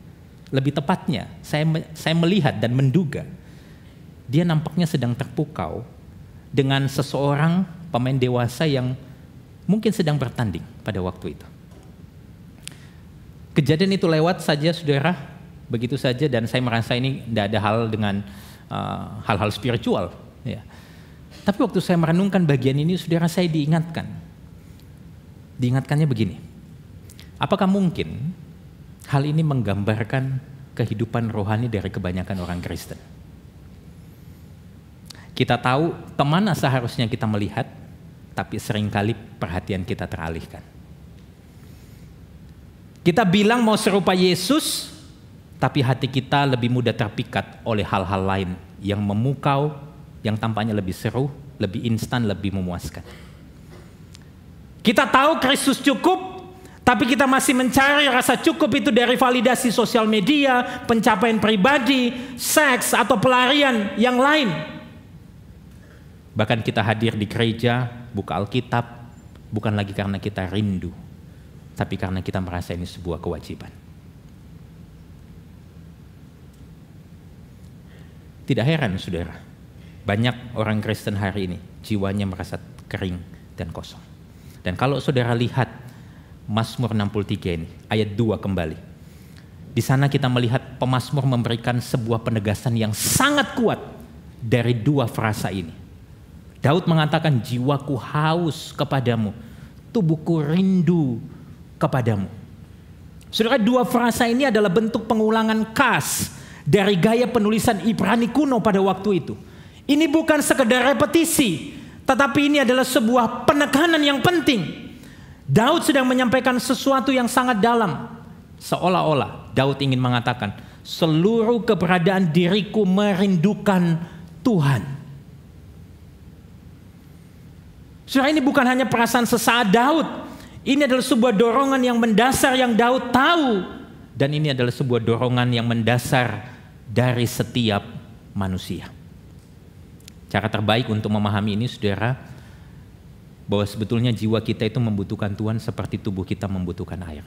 Lebih tepatnya, saya melihat dan menduga dia nampaknya sedang terpukau dengan seseorang pemain dewasa yang mungkin sedang bertanding pada waktu itu. Kejadian itu lewat saja saudara, begitu saja, dan saya merasa ini tidak ada hal dengan hal-hal spiritual. Ya. Tapi waktu saya merenungkan bagian ini saudara, saya diingatkannya begini. Apakah mungkin hal ini menggambarkan kehidupan rohani dari kebanyakan orang Kristen? Kita tahu kemana seharusnya kita melihat, tapi seringkali perhatian kita teralihkan. Kita bilang mau serupa Yesus, tapi hati kita lebih mudah terpikat oleh hal-hal lain yang memukau, yang tampaknya lebih seru, lebih instan, lebih memuaskan. Kita tahu Kristus cukup, tapi kita masih mencari rasa cukup itu dari validasi sosial media, pencapaian pribadi, seks, atau pelarian yang lain. Bahkan kita hadir di gereja, buka Alkitab, bukan lagi karena kita rindu, tapi karena kita merasa ini sebuah kewajiban. Tidak heran saudara, banyak orang Kristen hari ini jiwanya merasa kering dan kosong. Dan kalau saudara lihat Mazmur 63 ini, ayat 2 kembali. Di sana kita melihat pemazmur memberikan sebuah penegasan yang sangat kuat dari dua frasa ini. Daud mengatakan, jiwaku haus kepadamu, tubuhku rindu kepadamu. Saudara, dua frasa ini adalah bentuk pengulangan khas dari gaya penulisan Ibrani kuno pada waktu itu. Ini bukan sekedar repetisi, tetapi ini adalah sebuah penekanan yang penting. Daud sedang menyampaikan sesuatu yang sangat dalam. Seolah-olah Daud ingin mengatakan, seluruh keberadaan diriku merindukan Tuhan. Saudara, ini bukan hanya perasaan sesaat Daud. Ini adalah sebuah dorongan yang mendasar yang Daud tahu. Dan ini adalah sebuah dorongan yang mendasar dari setiap manusia. Cara terbaik untuk memahami ini, saudara, bahwa sebetulnya jiwa kita itu membutuhkan Tuhan seperti tubuh kita membutuhkan air.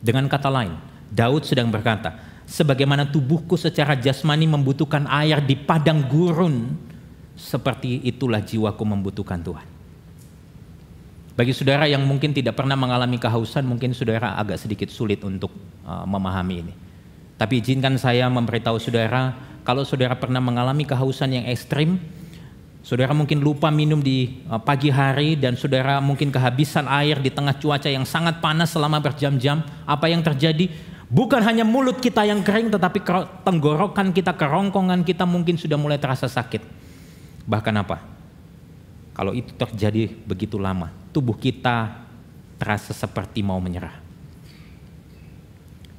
Dengan kata lain, Daud sedang berkata, sebagaimana tubuhku secara jasmani membutuhkan air di padang gurun, seperti itulah jiwaku membutuhkan Tuhan. Bagi saudara yang mungkin tidak pernah mengalami kehausan, mungkin saudara agak sedikit sulit untuk memahami ini. Tapi izinkan saya memberitahu saudara, kalau saudara pernah mengalami kehausan yang ekstrim, saudara mungkin lupa minum di pagi hari dan saudara mungkin kehabisan air di tengah cuaca yang sangat panas selama berjam-jam. Apa yang terjadi? Bukan hanya mulut kita yang kering, tetapi tenggorokan kita, kerongkongan kita mungkin sudah mulai terasa sakit. Bahkan apa? Kalau itu terjadi begitu lama, tubuh kita terasa seperti mau menyerah.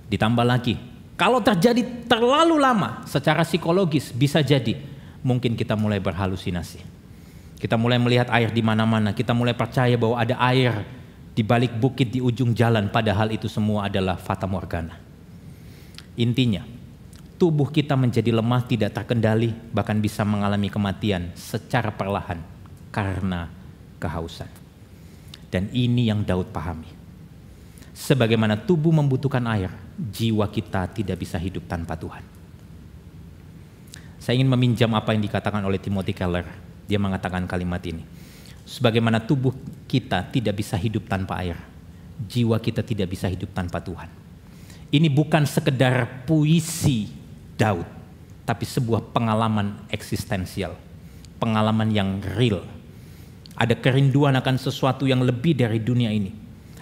Ditambah lagi, kalau terjadi terlalu lama secara psikologis, bisa jadi mungkin kita mulai berhalusinasi. Kita mulai melihat air di mana-mana, kita mulai percaya bahwa ada air di balik bukit di ujung jalan, padahal itu semua adalah fata morgana. Intinya, tubuh kita menjadi lemah, tidak terkendali, bahkan bisa mengalami kematian secara perlahan karena kehausan. Dan ini yang Daud pahami. Sebagaimana tubuh membutuhkan air, jiwa kita tidak bisa hidup tanpa Tuhan. Saya ingin meminjam apa yang dikatakan oleh Timothy Keller. Dia mengatakan kalimat ini. Sebagaimana tubuh kita tidak bisa hidup tanpa air, jiwa kita tidak bisa hidup tanpa Tuhan. Ini bukan sekedar puisi Daud, tapi sebuah pengalaman eksistensial, pengalaman yang real. Ada kerinduan akan sesuatu yang lebih dari dunia ini.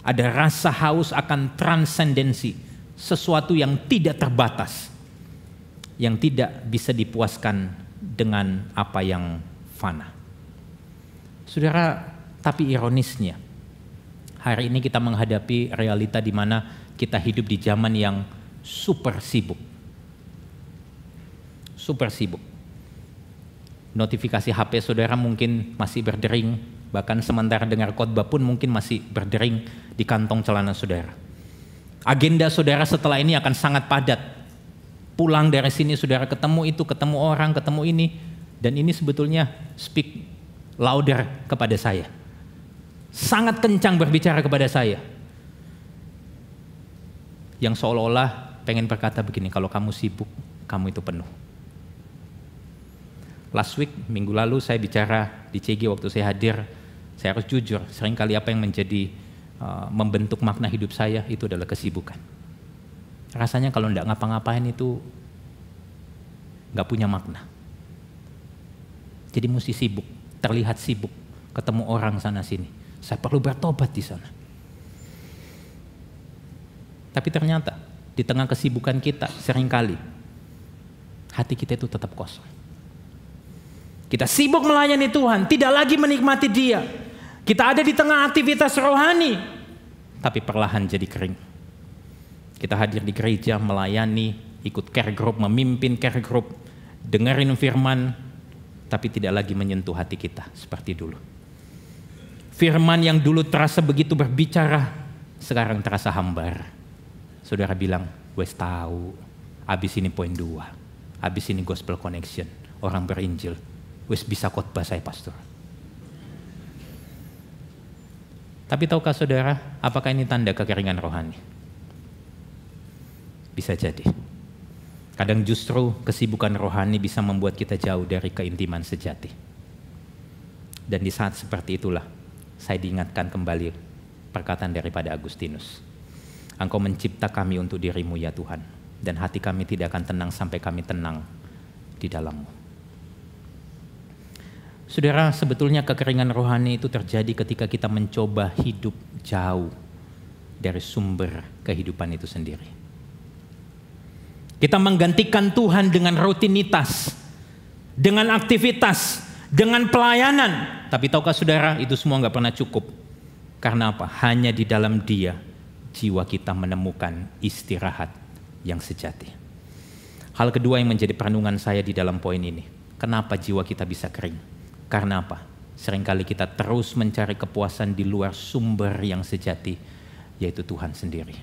Ada rasa haus akan transendensi, sesuatu yang tidak terbatas, yang tidak bisa dipuaskan dengan apa yang fana. Saudara, tapi ironisnya, hari ini kita menghadapi realita di mana kita hidup di zaman yang super sibuk. Super sibuk. Notifikasi HP saudara mungkin masih berdering, bahkan sementara dengar khotbah pun mungkin masih berdering di kantong celana saudara. Agenda saudara setelah ini akan sangat padat. Pulang dari sini saudara ketemu itu, ketemu orang, ketemu ini, dan ini sebetulnya speak louder kepada saya. Sangat kencang berbicara kepada saya. Yang seolah-olah pengen berkata begini, kalau kamu sibuk, kamu itu penuh. Last week, minggu lalu saya bicara di CG waktu saya hadir, saya harus jujur, seringkali apa yang menjadi membentuk makna hidup saya itu adalah kesibukan. Rasanya kalau enggak ngapa-ngapain itu enggak punya makna. Jadi mesti sibuk, terlihat sibuk, ketemu orang sana sini. Saya perlu bertobat di sana. Tapi ternyata di tengah kesibukan kita seringkali hati kita itu tetap kosong. Kita sibuk melayani Tuhan, tidak lagi menikmati Dia. Kita ada di tengah aktivitas rohani, tapi perlahan jadi kering. Kita hadir di gereja, melayani, ikut care group, memimpin care group, dengerin firman, tapi tidak lagi menyentuh hati kita seperti dulu. Firman yang dulu terasa begitu berbicara, sekarang terasa hambar. Saudara bilang, wes tahu, abis ini poin 2, abis ini gospel connection, orang berinjil, wes bisa khotbah saya pastor. Tapi tahukah saudara, apakah ini tanda kekeringan rohani? Bisa jadi. Kadang justru kesibukan rohani bisa membuat kita jauh dari keintiman sejati. Dan di saat seperti itulah, saya diingatkan kembali perkataan daripada Agustinus. Engkau mencipta kami untuk dirimu ya Tuhan, dan hati kami tidak akan tenang sampai kami tenang di dalam-Mu. Saudara, sebetulnya kekeringan rohani itu terjadi ketika kita mencoba hidup jauh dari sumber kehidupan itu sendiri. Kita menggantikan Tuhan dengan rutinitas, dengan aktivitas, dengan pelayanan. Tapi tahukah saudara, itu semua nggak pernah cukup. Karena apa? Hanya di dalam Dia jiwa kita menemukan istirahat yang sejati. Hal kedua yang menjadi perenungan saya di dalam poin ini. Kenapa jiwa kita bisa kering? Karena apa? Seringkali kita terus mencari kepuasan di luar sumber yang sejati, yaitu Tuhan sendiri.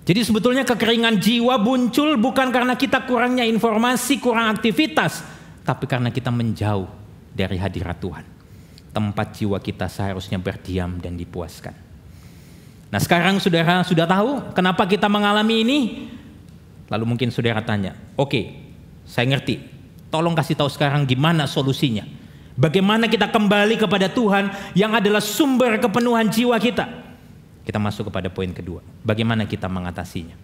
Jadi sebetulnya kekeringan jiwa muncul bukan karena kita kurangnya informasi, kurang aktivitas, tapi karena kita menjauh dari hadirat Tuhan. Tempat jiwa kita seharusnya berdiam dan dipuaskan. Nah, sekarang saudara sudah tahu kenapa kita mengalami ini? Lalu mungkin saudara tanya, oke, saya ngerti. Tolong kasih tahu sekarang gimana solusinya. Bagaimana kita kembali kepada Tuhan yang adalah sumber kepenuhan jiwa kita. Kita masuk kepada poin kedua. Bagaimana kita mengatasinya.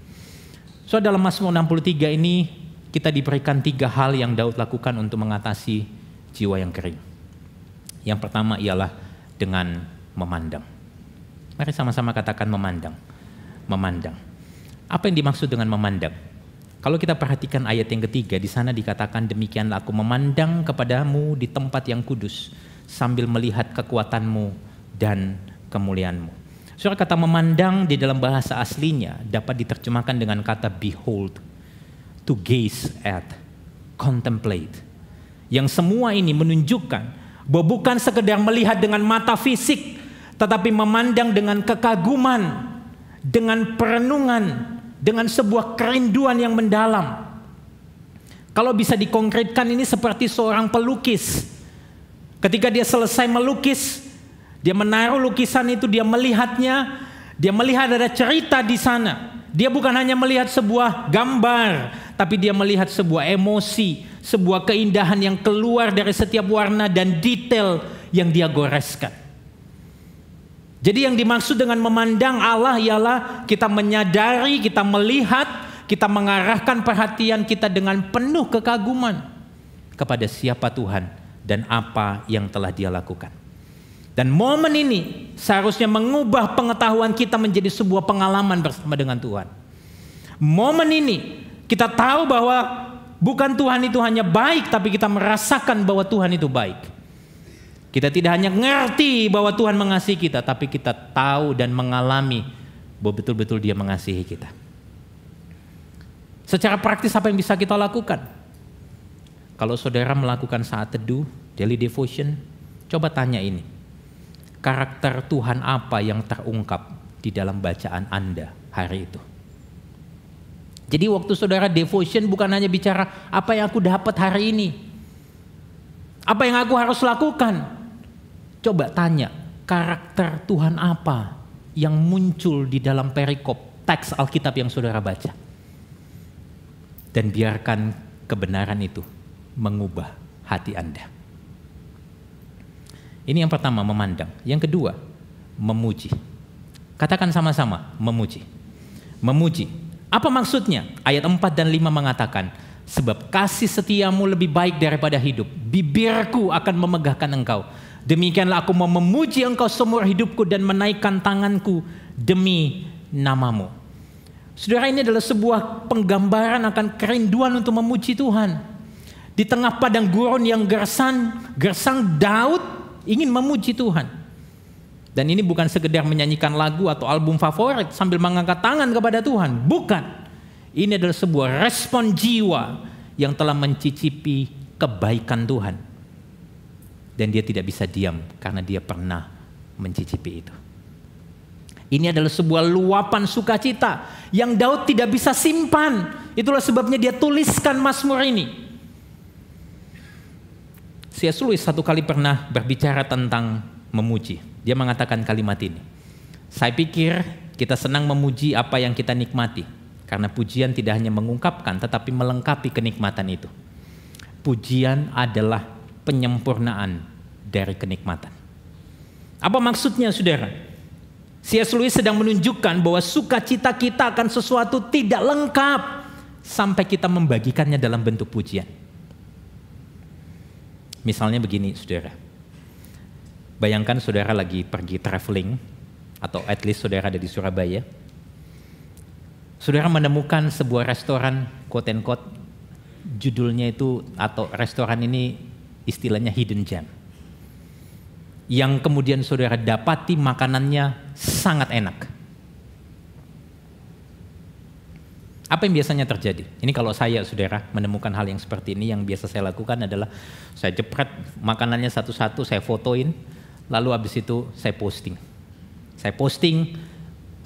So dalam Mazmur 63 ini kita diberikan 3 hal yang Daud lakukan untuk mengatasi jiwa yang kering. Yang pertama ialah dengan memandang. Mari sama-sama katakan memandang. Memandang. Apa yang dimaksud dengan memandang? Kalau kita perhatikan ayat yang ketiga, di sana dikatakan demikianlah aku memandang kepadamu di tempat yang kudus sambil melihat kekuatanmu dan kemuliaanmu. Saudara, kata memandang di dalam bahasa aslinya dapat diterjemahkan dengan kata behold, to gaze at, contemplate. Yang semua ini menunjukkan bahwa bukan sekedar melihat dengan mata fisik, tetapi memandang dengan kekaguman, dengan perenungan, dengan sebuah kerinduan yang mendalam. Kalau bisa dikonkretkan ini seperti seorang pelukis. Ketika dia selesai melukis, dia menaruh lukisan itu, dia melihatnya, dia melihat ada cerita di sana. Dia bukan hanya melihat sebuah gambar, tapi dia melihat sebuah emosi, sebuah keindahan yang keluar dari setiap warna dan detail yang dia goreskan. Jadi yang dimaksud dengan memandang Allah ialah kita menyadari, kita melihat, kita mengarahkan perhatian kita dengan penuh kekaguman kepada siapa Tuhan dan apa yang telah Dia lakukan. Dan momen ini seharusnya mengubah pengetahuan kita menjadi sebuah pengalaman bersama dengan Tuhan. Momen ini kita tahu bahwa bukan Tuhan itu hanya baik, tapi kita merasakan bahwa Tuhan itu baik. Kita tidak hanya ngerti bahwa Tuhan mengasihi kita, tapi kita tahu dan mengalami bahwa betul-betul Dia mengasihi kita. Secara praktis apa yang bisa kita lakukan? Kalau saudara melakukan saat teduh, daily devotion, coba tanya ini. Karakter Tuhan apa yang terungkap di dalam bacaan Anda hari itu? Jadi waktu saudara devotion bukan hanya bicara apa yang aku dapat hari ini. Apa yang aku harus lakukan? Coba tanya, karakter Tuhan apa yang muncul di dalam perikop teks Alkitab yang saudara baca? Dan biarkan kebenaran itu mengubah hati Anda. Ini yang pertama, memandang. Yang kedua, memuji. Katakan sama-sama, memuji. Memuji. Apa maksudnya? Ayat 4 dan 5 mengatakan, sebab kasih setiamu lebih baik daripada hidup. Bibirku akan memegahkan engkau. Demikianlah aku mau memuji engkau seumur hidupku dan menaikkan tanganku demi namamu. Saudara, ini adalah sebuah penggambaran akan kerinduan untuk memuji Tuhan. Di tengah padang gurun yang gersang, Daud ingin memuji Tuhan. Dan ini bukan sekedar menyanyikan lagu atau album favorit sambil mengangkat tangan kepada Tuhan. Bukan. Ini adalah sebuah respon jiwa yang telah mencicipi kebaikan Tuhan. Dan dia tidak bisa diam karena dia pernah mencicipi itu. Ini adalah sebuah luapan sukacita yang Daud tidak bisa simpan. Itulah sebabnya dia tuliskan Mazmur ini. C.S. Lewis satu kali pernah berbicara tentang memuji. Dia mengatakan kalimat ini. Saya pikir kita senang memuji apa yang kita nikmati. Karena pujian tidak hanya mengungkapkan tetapi melengkapi kenikmatan itu. Pujian adalah penyempurnaan dari kenikmatan. Apa maksudnya saudara? C.S. Lewis sedang menunjukkan bahwa sukacita kita akan sesuatu tidak lengkap sampai kita membagikannya dalam bentuk pujian. Misalnya begini saudara, bayangkan saudara lagi pergi traveling, atau at least saudara ada di Surabaya. Saudara menemukan sebuah restoran, quote and quote, judulnya itu, atau restoran ini istilahnya hidden gem. Yang kemudian saudara dapati makanannya sangat enak. Apa yang biasanya terjadi? Ini kalau saya saudara menemukan hal yang seperti ini, yang biasa saya lakukan adalah saya jepret makanannya satu-satu, saya fotoin, lalu habis itu saya posting.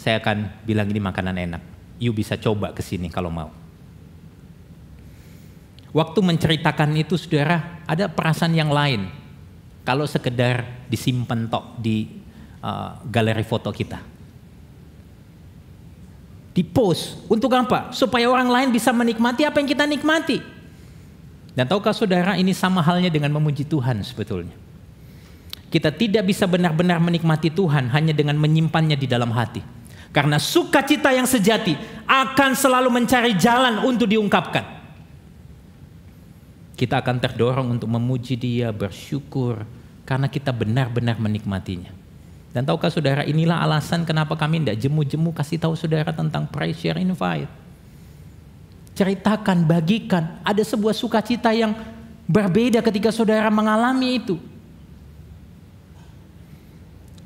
Saya akan bilang ini makanan enak. You bisa coba ke sini kalau mau. Waktu menceritakan itu saudara, ada perasaan yang lain. Kalau sekedar disimpan tok di galeri foto kita. Di post, untuk apa? Supaya orang lain bisa menikmati apa yang kita nikmati. Dan tahukah saudara, ini sama halnya dengan memuji Tuhan sebetulnya. Kita tidak bisa benar-benar menikmati Tuhan hanya dengan menyimpannya di dalam hati. Karena sukacita yang sejati akan selalu mencari jalan untuk diungkapkan. Kita akan terdorong untuk memuji Dia, bersyukur, karena kita benar-benar menikmatinya. Dan tahukah saudara, inilah alasan kenapa kami tidak jemu-jemu kasih tahu saudara tentang Pray, Share, Invite. Ceritakan, bagikan, ada sebuah sukacita yang berbeda ketika saudara mengalami itu.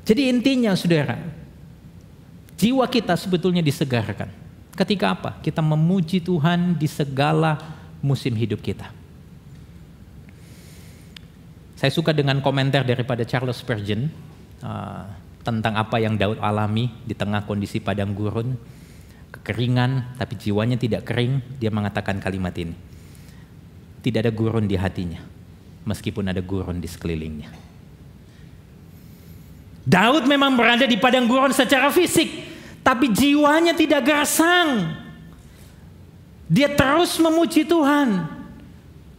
Jadi intinya saudara, jiwa kita sebetulnya disegarkan. Ketika apa? Kita memuji Tuhan di segala musim hidup kita. Saya suka dengan komentar daripada Charles Spurgeon tentang apa yang Daud alami di tengah kondisi padang gurun, kekeringan, tapi jiwanya tidak kering. Dia mengatakan kalimat ini, tidak ada gurun di hatinya, meskipun ada gurun di sekelilingnya. Daud memang berada di padang gurun secara fisik, tapi jiwanya tidak gersang. Dia terus memuji Tuhan.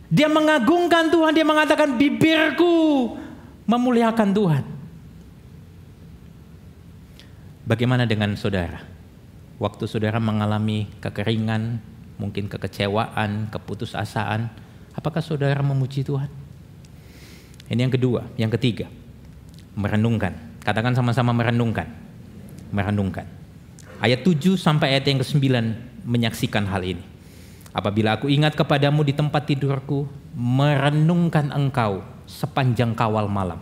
Dia mengagungkan Tuhan, dia mengatakan bibirku memuliakan Tuhan. Bagaimana dengan saudara? Waktu saudara mengalami kekeringan, mungkin kekecewaan, keputusasaan, apakah saudara memuji Tuhan? Ini yang kedua. Yang ketiga, merenungkan. Katakan sama-sama merenungkan. Merenungkan. Ayat 7 sampai ayat yang ke-9 menyaksikan hal ini. Apabila aku ingat kepadamu di tempat tidurku, merenungkan engkau sepanjang kawal malam.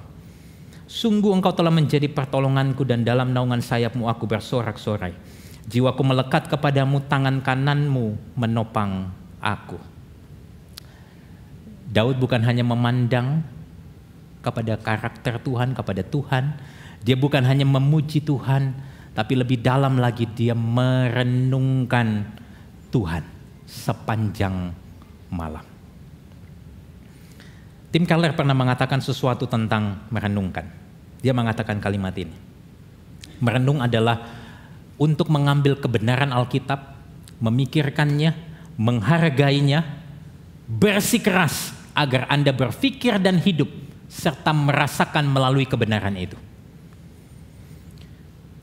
Sungguh engkau telah menjadi pertolonganku dan dalam naungan sayapmu aku bersorak-sorai. Jiwaku melekat kepadamu, tangan kananmu menopang aku. Daud bukan hanya memandang kepada karakter Tuhan, kepada Tuhan. Dia bukan hanya memuji Tuhan, tapi lebih dalam lagi dia merenungkan Tuhan sepanjang malam. Tim Keller pernah mengatakan sesuatu tentang merenungkan. Dia mengatakan kalimat ini. Merenung adalah untuk mengambil kebenaran Alkitab, memikirkannya, menghargainya, bersikeras agar Anda berpikir dan hidup serta merasakan melalui kebenaran itu.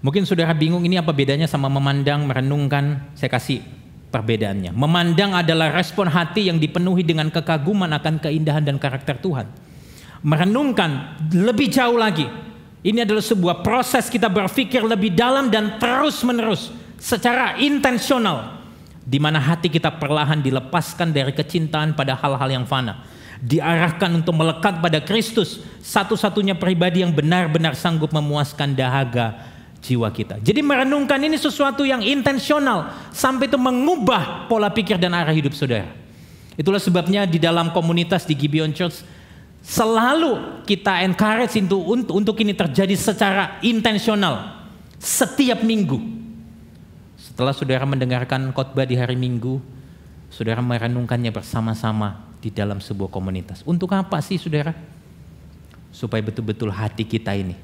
Mungkin saudara bingung ini apa bedanya sama memandang, merenungkan. Saya kasih perbedaannya. Memandang adalah respon hati yang dipenuhi dengan kekaguman akan keindahan dan karakter Tuhan. Merenungkan lebih jauh lagi. Ini adalah sebuah proses kita berpikir lebih dalam dan terus menerus secara intensional, di mana hati kita perlahan dilepaskan dari kecintaan pada hal-hal yang fana, diarahkan untuk melekat pada Kristus, satu-satunya pribadi yang benar-benar sanggup memuaskan dahaga jiwa kita. Jadi merenungkan ini sesuatu yang intensional sampai itu mengubah pola pikir dan arah hidup saudara. Itulah sebabnya di dalam komunitas di Gibeon Church selalu kita encourage untuk ini terjadi secara intensional setiap minggu. Setelah saudara mendengarkan khotbah di hari Minggu, saudara merenungkannya bersama-sama di dalam sebuah komunitas. Untuk apa sih saudara? Supaya betul-betul hati kita ini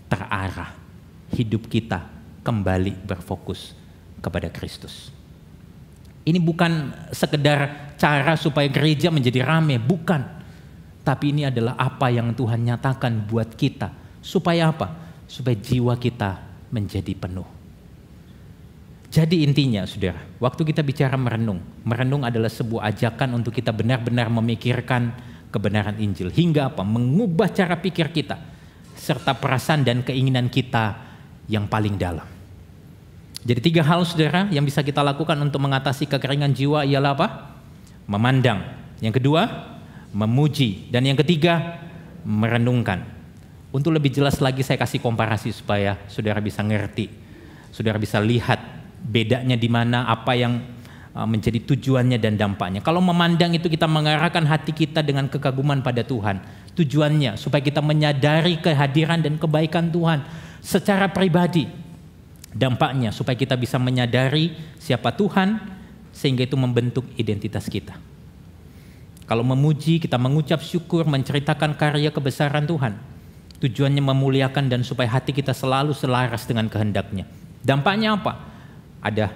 terarah, hidup kita kembali berfokus kepada Kristus. Ini bukan sekedar cara supaya gereja menjadi rame, bukan. Tapi ini adalah apa yang Tuhan nyatakan buat kita. Supaya apa? Supaya jiwa kita menjadi penuh. Jadi intinya saudara, waktu kita bicara merenung adalah sebuah ajakan untuk kita benar-benar memikirkan kebenaran Injil. Hingga apa? Mengubah cara pikir kita serta perasaan dan keinginan kita yang paling dalam. Jadi 3 hal saudara yang bisa kita lakukan untuk mengatasi kekeringan jiwa ialah apa? Memandang. Yang kedua, memuji. Dan yang ketiga, merenungkan. Untuk lebih jelas lagi saya kasih komparasi supaya saudara bisa ngerti. Saudara bisa lihat bedanya di mana, apa yang menjadi tujuannya dan dampaknya. Kalau memandang itu kita mengarahkan hati kita dengan kekaguman pada Tuhan. Tujuannya supaya kita menyadari kehadiran dan kebaikan Tuhan secara pribadi. Dampaknya supaya kita bisa menyadari siapa Tuhan sehingga itu membentuk identitas kita. Kalau memuji, kita mengucap syukur, menceritakan karya kebesaran Tuhan. Tujuannya memuliakan dan supaya hati kita selalu selaras dengan kehendaknya. Dampaknya apa? Ada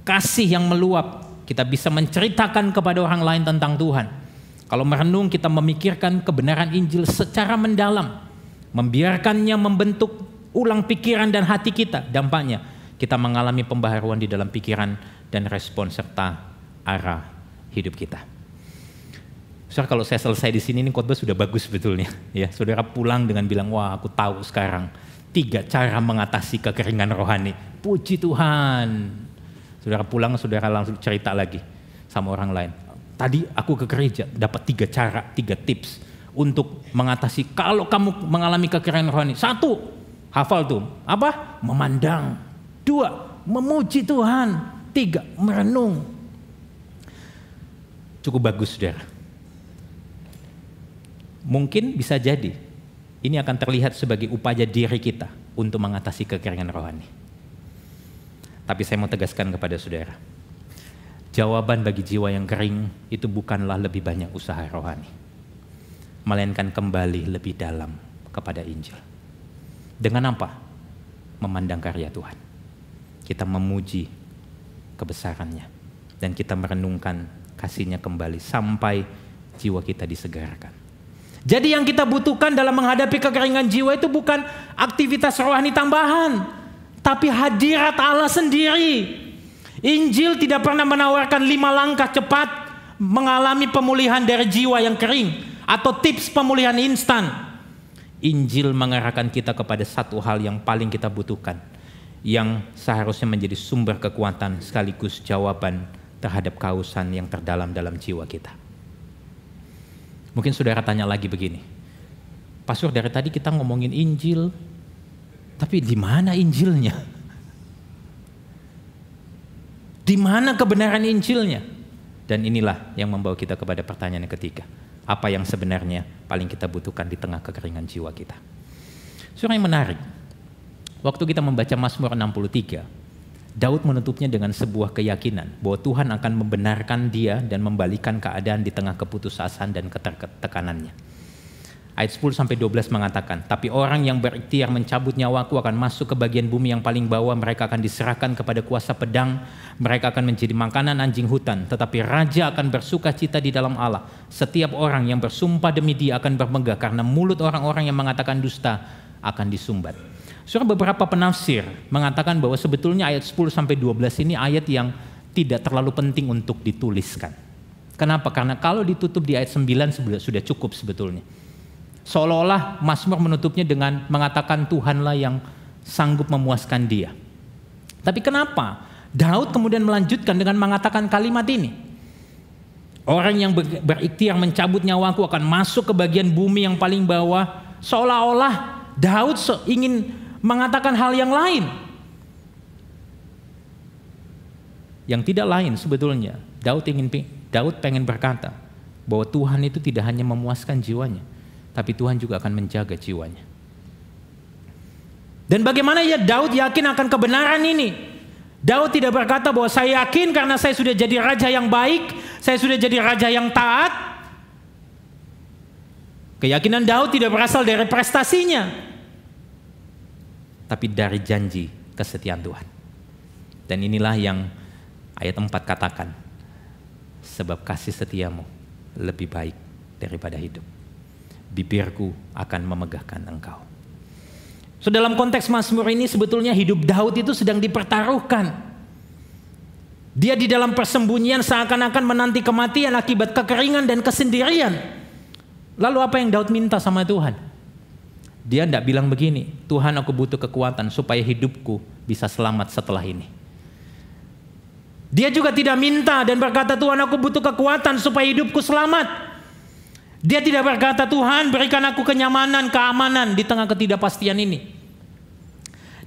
kasih yang meluap. Kita bisa menceritakan kepada orang lain tentang Tuhan. Kalau merenung, kita memikirkan kebenaran Injil secara mendalam. Membiarkannya membentuk ulang pikiran dan hati kita. Dampaknya kita mengalami pembaharuan di dalam pikiran dan respon serta arah hidup kita. Saudara, kalau saya selesai di sini, ini khotbah sudah bagus sebetulnya. Ya, saudara pulang dengan bilang, wah aku tahu sekarang 3 cara mengatasi kekeringan rohani. Puji Tuhan. Saudara pulang, saudara langsung cerita lagi sama orang lain. Tadi aku ke gereja dapat 3 cara, 3 tips untuk mengatasi kalau kamu mengalami kekeringan rohani. 1, hafal tuh, apa? Memandang. 2, memuji Tuhan. 3, merenung. Cukup bagus saudara. Mungkin bisa jadi ini akan terlihat sebagai upaya diri kita untuk mengatasi kekeringan rohani. Tapi saya mau tegaskan kepada saudara, jawaban bagi jiwa yang kering itu bukanlah lebih banyak usaha rohani, melainkan kembali lebih dalam kepada Injil. Dengan apa? Memandang karya Tuhan. Kita memuji kebesarannya dan kita merenungkan kasih-Nya kembali sampai jiwa kita disegarkan. Jadi yang kita butuhkan dalam menghadapi kekeringan jiwa itu bukan aktivitas rohani tambahan, tapi hadirat Allah sendiri. Injil tidak pernah menawarkan 5 langkah cepat mengalami pemulihan dari jiwa yang kering atau tips pemulihan instan. Injil mengarahkan kita kepada satu hal yang paling kita butuhkan, yang seharusnya menjadi sumber kekuatan sekaligus jawaban terhadap kehausan yang terdalam dalam jiwa kita. Mungkin saudara tanya lagi begini, Pastor, dari tadi kita ngomongin Injil, tapi di mana Injilnya? Di mana kebenaran Injilnya? Dan inilah yang membawa kita kepada pertanyaan yang ketiga. Apa yang sebenarnya paling kita butuhkan di tengah kekeringan jiwa kita? Saudara, yang menarik, waktu kita membaca Mazmur 63, Daud menutupnya dengan sebuah keyakinan bahwa Tuhan akan membenarkan dia dan membalikan keadaan di tengah keputusasaan dan ketekanannya. Ayat 10-12 mengatakan, tapi orang yang berikhtiar mencabut nyawaku akan masuk ke bagian bumi yang paling bawah, mereka akan diserahkan kepada kuasa pedang, mereka akan menjadi makanan anjing hutan, tetapi raja akan bersuka cita di dalam Allah. Setiap orang yang bersumpah demi dia akan bermegah, karena mulut orang-orang yang mengatakan dusta akan disumbat. Saudara, beberapa penafsir mengatakan bahwa sebetulnya ayat 10-12 ini ayat yang tidak terlalu penting untuk dituliskan. Kenapa? Karena kalau ditutup di ayat 9 sudah cukup sebetulnya. Seolah-olah Mazmur menutupnya dengan mengatakan Tuhanlah yang sanggup memuaskan dia. Tapi kenapa Daud kemudian melanjutkan dengan mengatakan kalimat ini? Orang yang berikhtiar mencabut nyawaku akan masuk ke bagian bumi yang paling bawah. Seolah-olah Daud ingin mengatakan hal yang lain. Yang tidak lain sebetulnya. Daud pengen berkata bahwa Tuhan itu tidak hanya memuaskan jiwanya, tapi Tuhan juga akan menjaga jiwanya. Dan bagaimana ya Daud yakin akan kebenaran ini? Daud tidak berkata bahwa saya yakin karena saya sudah jadi raja yang baik, saya sudah jadi raja yang taat. Keyakinan Daud tidak berasal dari prestasinya, tapi dari janji kesetiaan Tuhan. Dan inilah yang ayat 4 katakan, sebab kasih setiamu lebih baik daripada hidup. Bibirku akan memegahkan engkau. So, dalam konteks Mazmur ini sebetulnya hidup Daud itu sedang dipertaruhkan. Dia di dalam persembunyian seakan-akan menanti kematian akibat kekeringan dan kesendirian. Lalu apa yang Daud minta sama Tuhan? Dia tidak bilang begini, Tuhan aku butuh kekuatan supaya hidupku bisa selamat setelah ini. Dia juga tidak minta dan berkata, Tuhan aku butuh kekuatan supaya hidupku selamat. Dia tidak berkata, Tuhan berikan aku kenyamanan, keamanan di tengah ketidakpastian ini.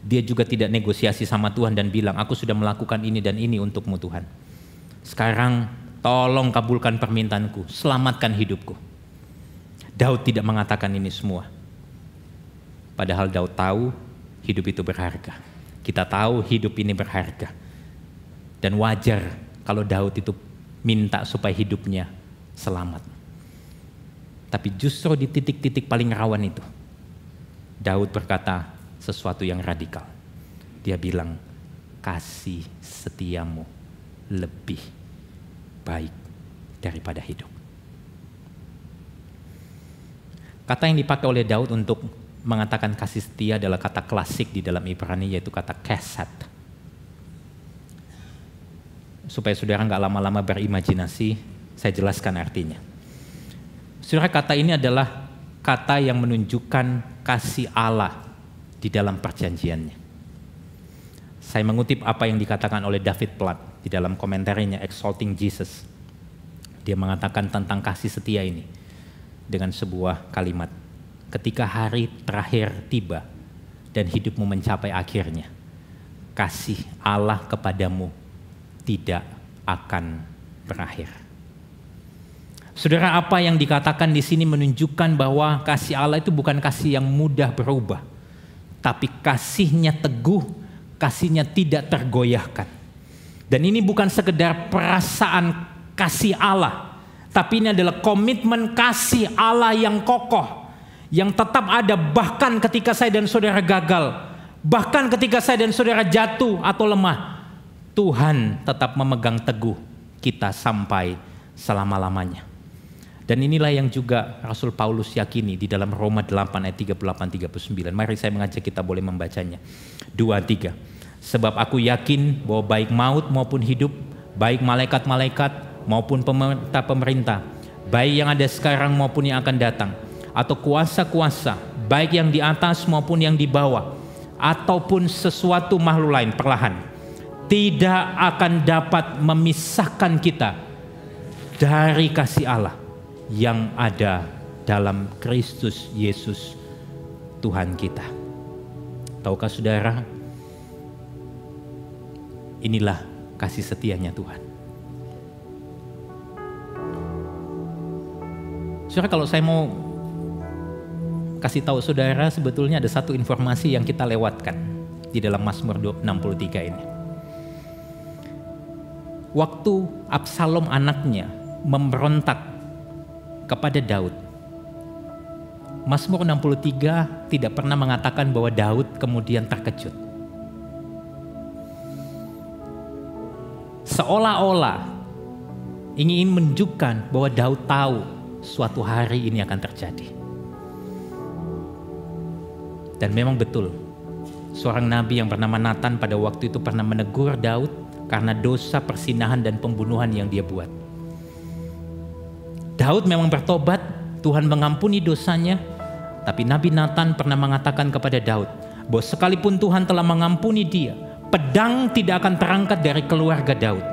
Dia juga tidak negosiasi sama Tuhan dan bilang, aku sudah melakukan ini dan ini untukmu Tuhan. Sekarang tolong kabulkan permintaanku, selamatkan hidupku. Daud tidak mengatakan ini semua. Padahal Daud tahu hidup itu berharga. Kita tahu hidup ini berharga. Dan wajar kalau Daud itu minta supaya hidupnya selamat. Tapi justru di titik-titik paling rawan itu, Daud berkata sesuatu yang radikal. Dia bilang, kasih setiamu lebih baik daripada hidup. Kata yang dipakai oleh Daud untuk mengatakan kasih setia adalah kata klasik di dalam Ibrani, yaitu kata kesed. Supaya saudara nggak lama-lama berimajinasi, saya jelaskan artinya. Saudara, kata ini adalah kata yang menunjukkan kasih Allah di dalam perjanjiannya. Saya mengutip apa yang dikatakan oleh David Platt di dalam komentarnya Exalting Jesus. Dia mengatakan tentang kasih setia ini dengan sebuah kalimat. Ketika hari terakhir tiba dan hidupmu mencapai akhirnya, kasih Allah kepadamu tidak akan berakhir. Saudara, apa yang dikatakan di sini menunjukkan bahwa kasih Allah itu bukan kasih yang mudah berubah, tapi kasihnya teguh, kasihnya tidak tergoyahkan. Dan ini bukan sekedar perasaan kasih Allah, tapi ini adalah komitmen kasih Allah yang kokoh, yang tetap ada bahkan ketika saya dan saudara gagal, bahkan ketika saya dan saudara jatuh atau lemah, Tuhan tetap memegang teguh kita sampai selama-lamanya. Dan inilah yang juga Rasul Paulus yakini di dalam Roma 8 ayat 38-39. Mari saya mengajak kita boleh membacanya. 2-3. Sebab aku yakin bahwa baik maut maupun hidup, baik malaikat-malaikat maupun pemerintah-pemerintah, baik yang ada sekarang maupun yang akan datang, atau kuasa-kuasa, baik yang di atas maupun yang di bawah, ataupun sesuatu makhluk lain, perlahan, tidak akan dapat memisahkan kita dari kasih Allah yang ada dalam Kristus Yesus Tuhan kita. Tahukah saudara, inilah kasih setianya Tuhan. Saudara, kalau saya mau kasih tahu saudara, sebetulnya ada satu informasi yang kita lewatkan di dalam Mazmur 63 ini. Waktu Absalom anaknya memberontak kepada Daud, Mazmur 63 tidak pernah mengatakan bahwa Daud kemudian terkejut. Seolah-olah ingin menunjukkan bahwa Daud tahu suatu hari ini akan terjadi. Dan memang betul, seorang nabi yang bernama Nathan pada waktu itu pernah menegur Daud karena dosa persinahan dan pembunuhan yang dia buat. Daud memang bertobat, Tuhan mengampuni dosanya, tapi Nabi Nathan pernah mengatakan kepada Daud bahwa sekalipun Tuhan telah mengampuni dia, pedang tidak akan terangkat dari keluarga Daud.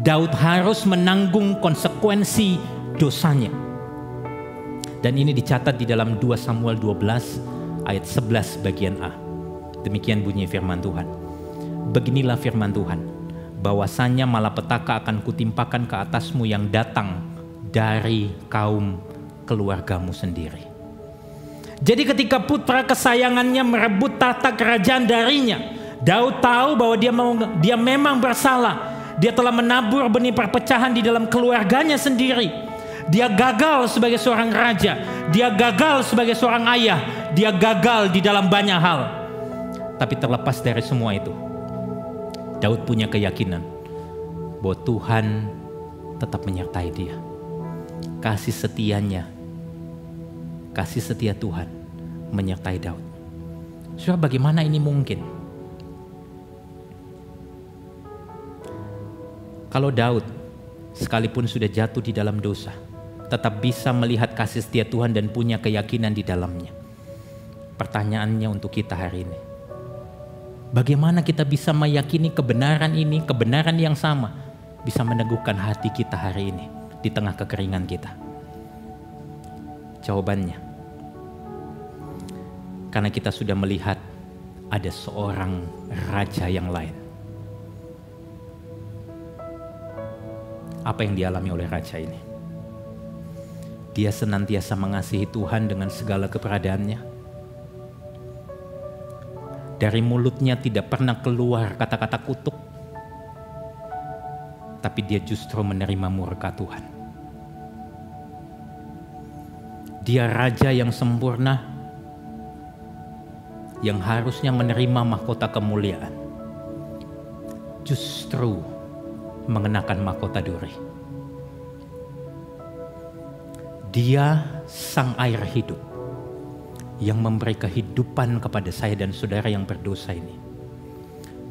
Daud harus menanggung konsekuensi dosanya. Dan ini dicatat di dalam 2 Samuel 12 ayat 11 bagian A. Demikian bunyi firman Tuhan. Beginilah firman Tuhan, bahwasanya malapetaka akan kutimpakan ke atasmu yang datang dari kaum keluargamu sendiri. Jadi ketika putra kesayangannya merebut tahta kerajaan darinya, Daud tahu bahwa dia memang bersalah. Dia telah menabur benih perpecahan di dalam keluarganya sendiri. Dia gagal sebagai seorang raja, dia gagal sebagai seorang ayah, dia gagal di dalam banyak hal. Tapi terlepas dari semua itu, Daud punya keyakinan bahwa Tuhan tetap menyertai dia. Kasih setianya, kasih setia Tuhan menyertai Daud. Saudara, bagaimana ini mungkin? Kalau Daud sekalipun sudah jatuh di dalam dosa, tetap bisa melihat kasih setia Tuhan dan punya keyakinan di dalamnya. Pertanyaannya untuk kita hari ini, bagaimana kita bisa meyakini kebenaran ini, kebenaran yang sama, bisa meneguhkan hati kita hari ini di tengah kekeringan kita? Jawabannya, karena kita sudah melihat ada seorang raja yang lain. Apa yang dialami oleh raja ini? Dia senantiasa mengasihi Tuhan dengan segala keberadaannya. Dari mulutnya tidak pernah keluar kata-kata kutuk, tapi dia justru menerima murka Tuhan. Dia raja yang sempurna, yang harusnya menerima mahkota kemuliaan, justru mengenakan mahkota duri. Dia sang air hidup yang memberi kehidupan kepada saya dan saudara yang berdosa ini.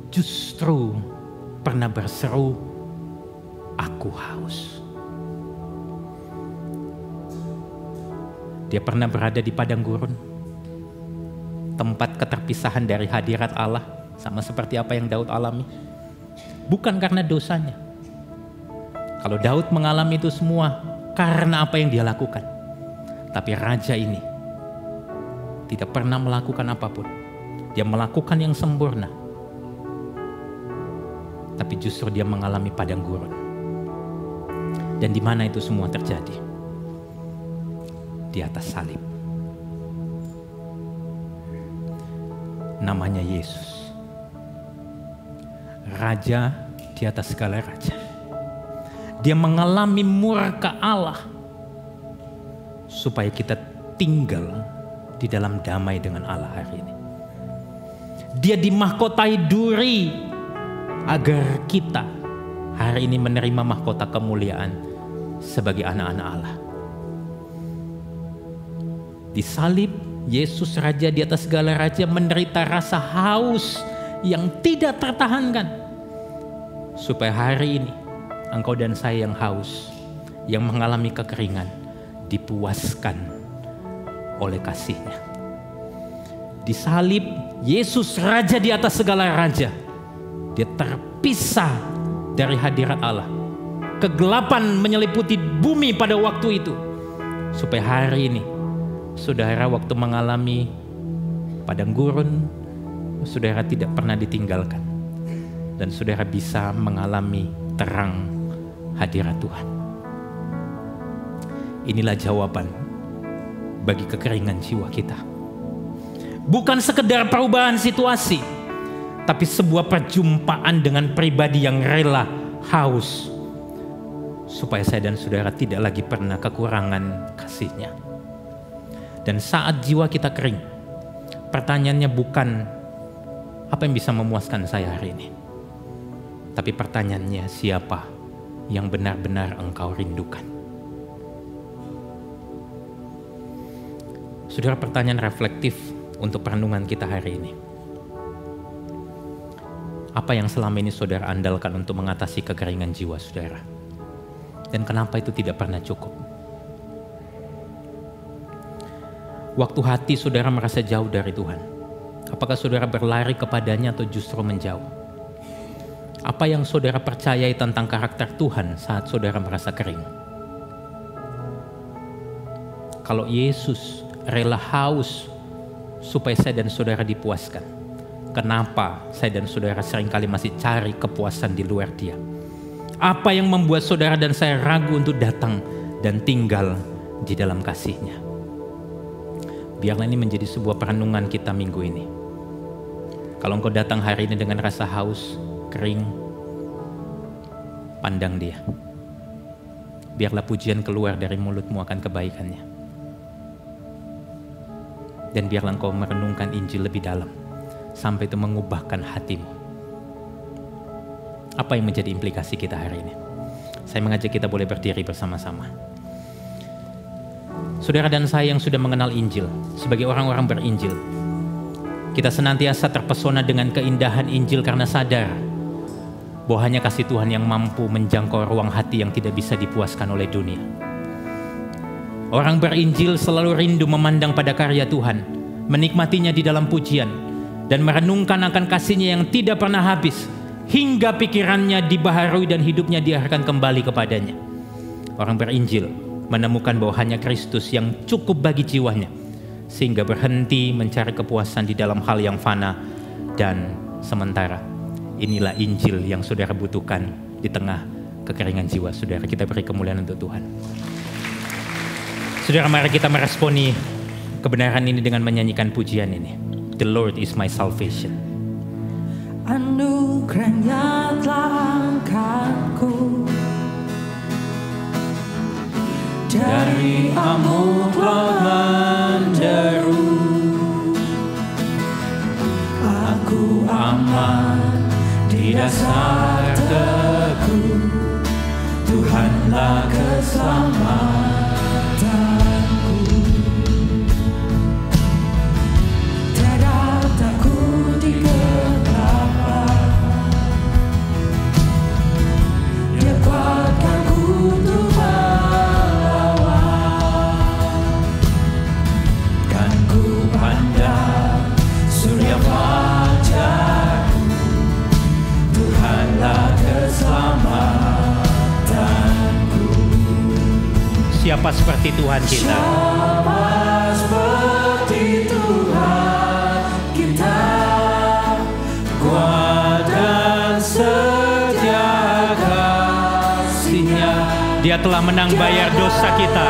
Justru pernah berseru, "Aku haus." Dia pernah berada di padang gurun, tempat keterpisahan dari hadirat Allah, sama seperti apa yang Daud alami. Bukan karena dosanya. Kalau Daud mengalami itu semua karena apa yang dia lakukan. Tapi raja ini tidak pernah melakukan apapun. Dia melakukan yang sempurna. Tapi justru dia mengalami padang gurun. Dan di mana itu semua terjadi? Di atas salib. Namanya Yesus. Raja di atas segala raja. Dia mengalami murka Allah supaya kita tinggal di dalam damai dengan Allah hari ini. Dia dimahkotai duri agar kita hari ini menerima mahkota kemuliaan sebagai anak-anak Allah. Di salib, Yesus Raja di atas segala raja menderita rasa haus yang tidak tertahankan, supaya hari ini engkau dan saya yang haus, yang mengalami kekeringan, dipuaskan oleh kasih-Nya. Di salib, Yesus Raja di atas segala raja, dia terpisah dari hadirat Allah. Kegelapan menyeliputi bumi pada waktu itu, supaya hari ini saudara waktu mengalami padang gurun, saudara tidak pernah ditinggalkan, dan saudara bisa mengalami terang hadirat Tuhan. Inilah jawaban bagi kekeringan jiwa kita. Bukan sekedar perubahan situasi, tapi sebuah perjumpaan dengan pribadi yang rela haus, supaya saya dan saudara tidak lagi pernah kekurangan kasih-Nya. Dan saat jiwa kita kering, pertanyaannya bukan apa yang bisa memuaskan saya hari ini, tapi pertanyaannya, siapa yang benar-benar engkau rindukan? Saudara, pertanyaan reflektif untuk perenungan kita hari ini. Apa yang selama ini saudara andalkan untuk mengatasi kekeringan jiwa saudara? Dan kenapa itu tidak pernah cukup? Waktu hati saudara merasa jauh dari Tuhan, apakah saudara berlari kepadanya atau justru menjauh? Apa yang saudara percayai tentang karakter Tuhan saat saudara merasa kering? Kalau Yesus rela haus supaya saya dan saudara dipuaskan, kenapa saya dan saudara seringkali masih cari kepuasan di luar Dia? Apa yang membuat saudara dan saya ragu untuk datang dan tinggal di dalam kasih-Nya? Biarlah ini menjadi sebuah perenungan kita minggu ini. Kalau engkau datang hari ini dengan rasa haus, kering, pandang Dia. Biarlah pujian keluar dari mulutmu akan kebaikan-Nya. Dan biarlah engkau merenungkan Injil lebih dalam, sampai itu mengubahkan hatimu. Apa yang menjadi implikasi kita hari ini? Saya mengajak kita boleh berdiri bersama-sama. Saudara dan saya yang sudah mengenal Injil, sebagai orang-orang berinjil, kita senantiasa terpesona dengan keindahan Injil karena sadar bahwa hanya kasih Tuhan yang mampu menjangkau ruang hati yang tidak bisa dipuaskan oleh dunia. Orang berinjil selalu rindu memandang pada karya Tuhan, menikmatinya di dalam pujian, dan merenungkan akan kasih-Nya yang tidak pernah habis, hingga pikirannya dibaharui dan hidupnya diarahkan kembali kepadanya. Orang berinjil menemukan bahwa hanya Kristus yang cukup bagi jiwanya, sehingga berhenti mencari kepuasan di dalam hal yang fana dan sementara. Inilah Injil yang saudara butuhkan di tengah kekeringan jiwa saudara. Kita beri kemuliaan untuk Tuhan. Saudara, mari kita meresponi kebenaran ini dengan menyanyikan pujian ini. The Lord is my salvation. Anugerahnya telah angkatku dari amuk laut menderu. Aku aman di dasar teguh, Tuhanlah keselamatanku. Tiada takut di kegelapan, Dia kuatkanku untuk melawan. Kan ku pandang surya fajarku, Tuhanlah keselamatanku. Siapa seperti Tuhan kita? Siapa seperti Tuhan kita, kuat dan setia kasih-Nya. Dia telah menang bayar dosa kita.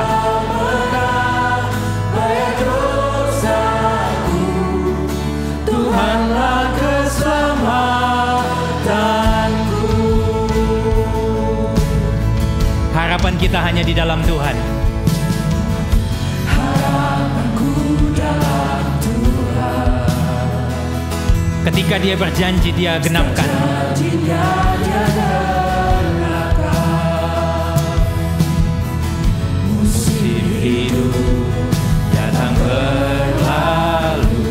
Bayar dosaku, Tuhanlah keselamatanku. Harapan kita hanya di dalam Tuhan. Harapanku dalam Tuhan. Ketika Dia berjanji, Dia genapkan. Janjinya Dia genapkan. Musim hidup datang berlalu,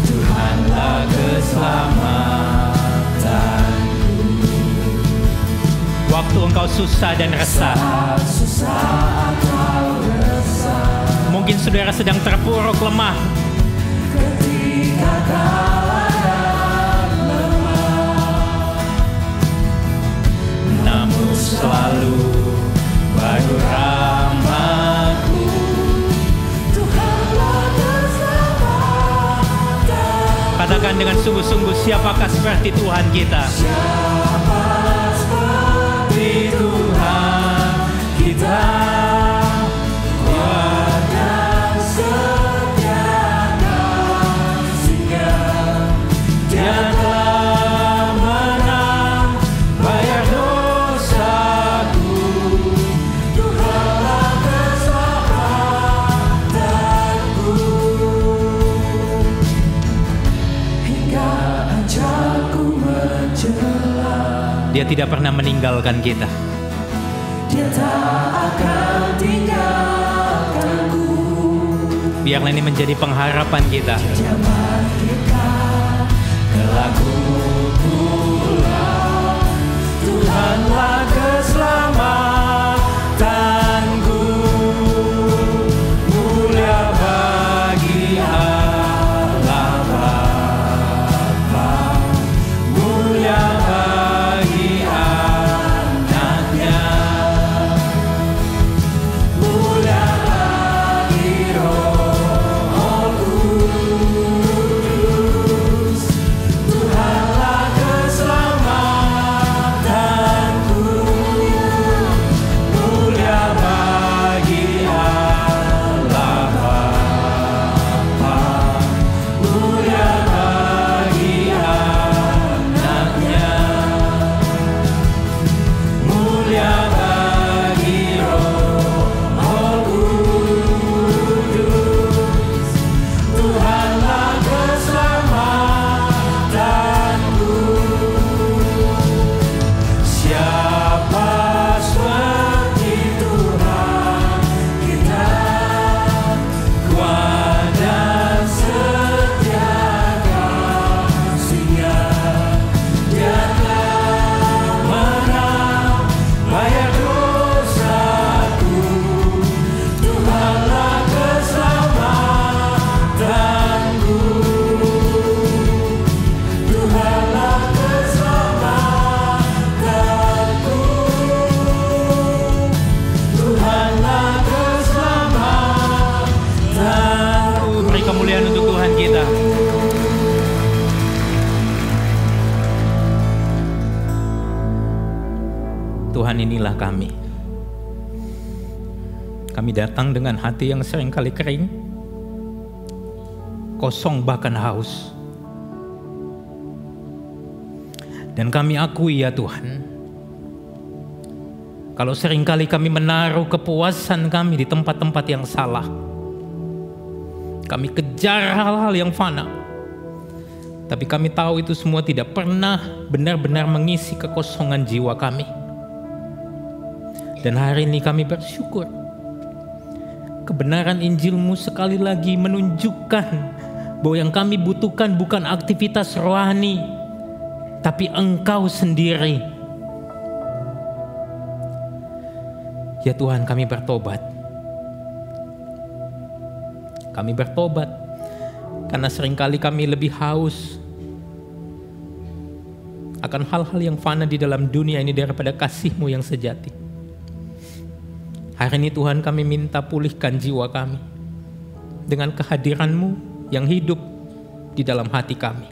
Tuhanlah keselamatanku. Waktu engkau susah dan resah, Susah atau resah, mungkin saudara sedang terpuruk lemah, ketika keadaan lemah, namun selalu baru rahmat-Mu, Tuhanlah keselamatan. katakan dengan sungguh-sungguh, siapakah seperti Tuhan kita? Siapa seperti Tuhan kita, kuat dan setia kasih-Nya. Dia telah menang bayar dosaku, Tuhanlah keselamatanku. Hingga ajalku menjelang, Dia tidak pernah meninggalkan kita. Dia tak akan tinggalkanku. Biarlah ini menjadi pengharapan kita. Zaman kita kelaku pulang, Tuhanlah keselamatanku. Mulia bagi Allah Bapa, mulia bagi anaknya, mulia bagi Roh Kudus. Tuhan, inilah kami. Kami datang dengan hati yang seringkali kering, kosong bahkan haus. Dan kami akui ya Tuhan, kalau seringkali kami menaruh kepuasan kami di tempat-tempat yang salah. Kami kejar hal-hal yang fana. Tapi kami tahu itu semua tidak pernah benar-benar mengisi kekosongan jiwa kami. Dan hari ini kami bersyukur. Kebenaran Injil-Mu sekali lagi menunjukkan bahwa yang kami butuhkan bukan aktivitas rohani, tapi Engkau sendiri. Ya Tuhan, kami bertobat. Kami bertobat karena seringkali kami lebih haus akan hal-hal yang fana di dalam dunia ini daripada kasih-Mu yang sejati. Hari ini Tuhan, kami minta pulihkan jiwa kami dengan kehadiran-Mu yang hidup di dalam hati kami.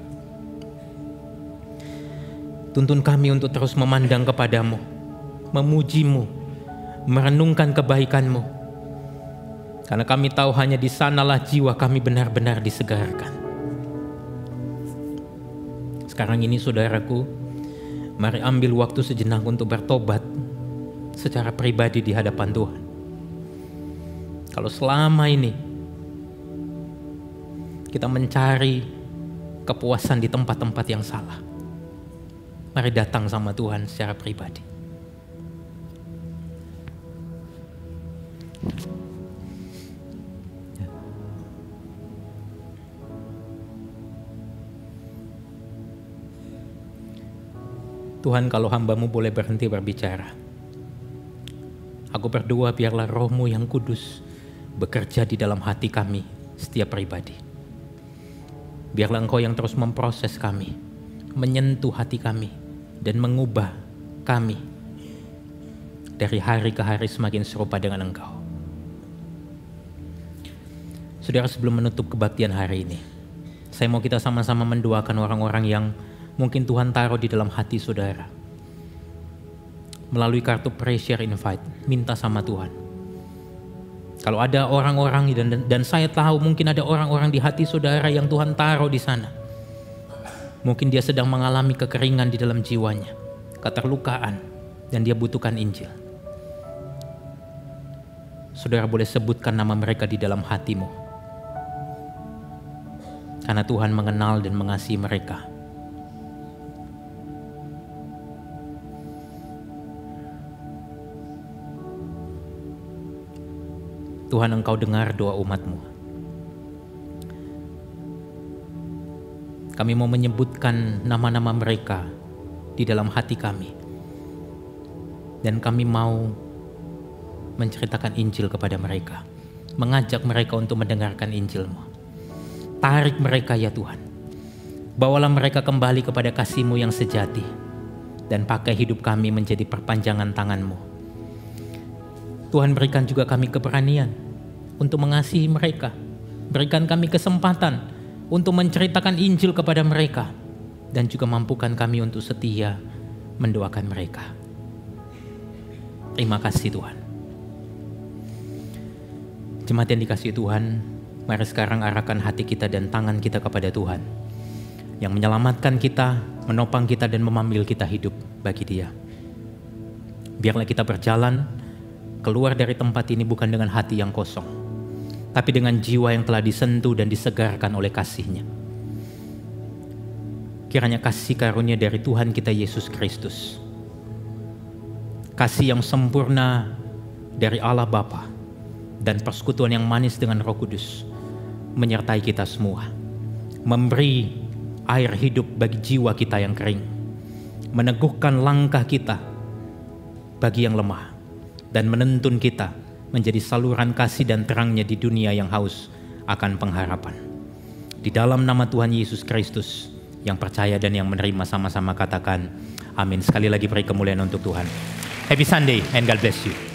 Tuntun kami untuk terus memandang kepadamu, memuji-Mu, merenungkan kebaikan-Mu. Karena kami tahu hanya di sanalah jiwa kami benar-benar disegarkan. Sekarang ini saudaraku, mari ambil waktu sejenak untuk bertobat secara pribadi di hadapan Tuhan. Kalau selama ini kita mencari kepuasan di tempat-tempat yang salah, mari datang sama Tuhan secara pribadi. Tuhan, kalau hamba-Mu boleh berhenti berbicara, aku berdoa biarlah Roh-Mu yang kudus bekerja di dalam hati kami setiap pribadi. Biarlah Engkau yang terus memproses kami, menyentuh hati kami, dan mengubah kami dari hari ke hari semakin serupa dengan Engkau. Saudara, sebelum menutup kebaktian hari ini, saya mau kita sama-sama mendoakan orang-orang yang mungkin Tuhan taruh di dalam hati saudara. Melalui kartu prayer invite, minta sama Tuhan. Kalau ada orang-orang dan saya tahu mungkin ada orang-orang di hati saudara yang Tuhan taruh di sana. Mungkin dia sedang mengalami kekeringan di dalam jiwanya, keterlukaan, dan dia butuhkan Injil. Saudara boleh sebutkan nama mereka di dalam hatimu. Karena Tuhan mengenal dan mengasihi mereka. Tuhan, Engkau dengar doa umat-Mu. Kami mau menyebutkan nama-nama mereka di dalam hati kami. Dan kami mau menceritakan Injil kepada mereka. Mengajak mereka untuk mendengarkan Injil-Mu. Tarik mereka ya Tuhan. Bawalah mereka kembali kepada kasih-Mu yang sejati. Dan pakai hidup kami menjadi perpanjangan tangan-Mu. Tuhan, berikan juga kami keberanian untuk mengasihi mereka. Berikan kami kesempatan untuk menceritakan Injil kepada mereka. Dan juga mampukan kami untuk setia mendoakan mereka. Terima kasih Tuhan. Jemaat yang dikasihi Tuhan, mari sekarang arahkan hati kita dan tangan kita kepada Tuhan. Yang menyelamatkan kita, menopang kita dan memanggil kita hidup bagi Dia. Biarlah kita berjalan keluar dari tempat ini bukan dengan hati yang kosong, tapi dengan jiwa yang telah disentuh dan disegarkan oleh kasih-Nya. Kiranya kasih karunia dari Tuhan kita Yesus Kristus, kasih yang sempurna dari Allah Bapa, dan persekutuan yang manis dengan Roh Kudus menyertai kita semua, memberi air hidup bagi jiwa kita yang kering, meneguhkan langkah kita bagi yang lemah, dan menuntun kita menjadi saluran kasih dan terangnya di dunia yang haus akan pengharapan. Di dalam nama Tuhan Yesus Kristus, yang percaya dan yang menerima sama-sama katakan amin. Sekali lagi beri kemuliaan untuk Tuhan. Happy Sunday and God bless you.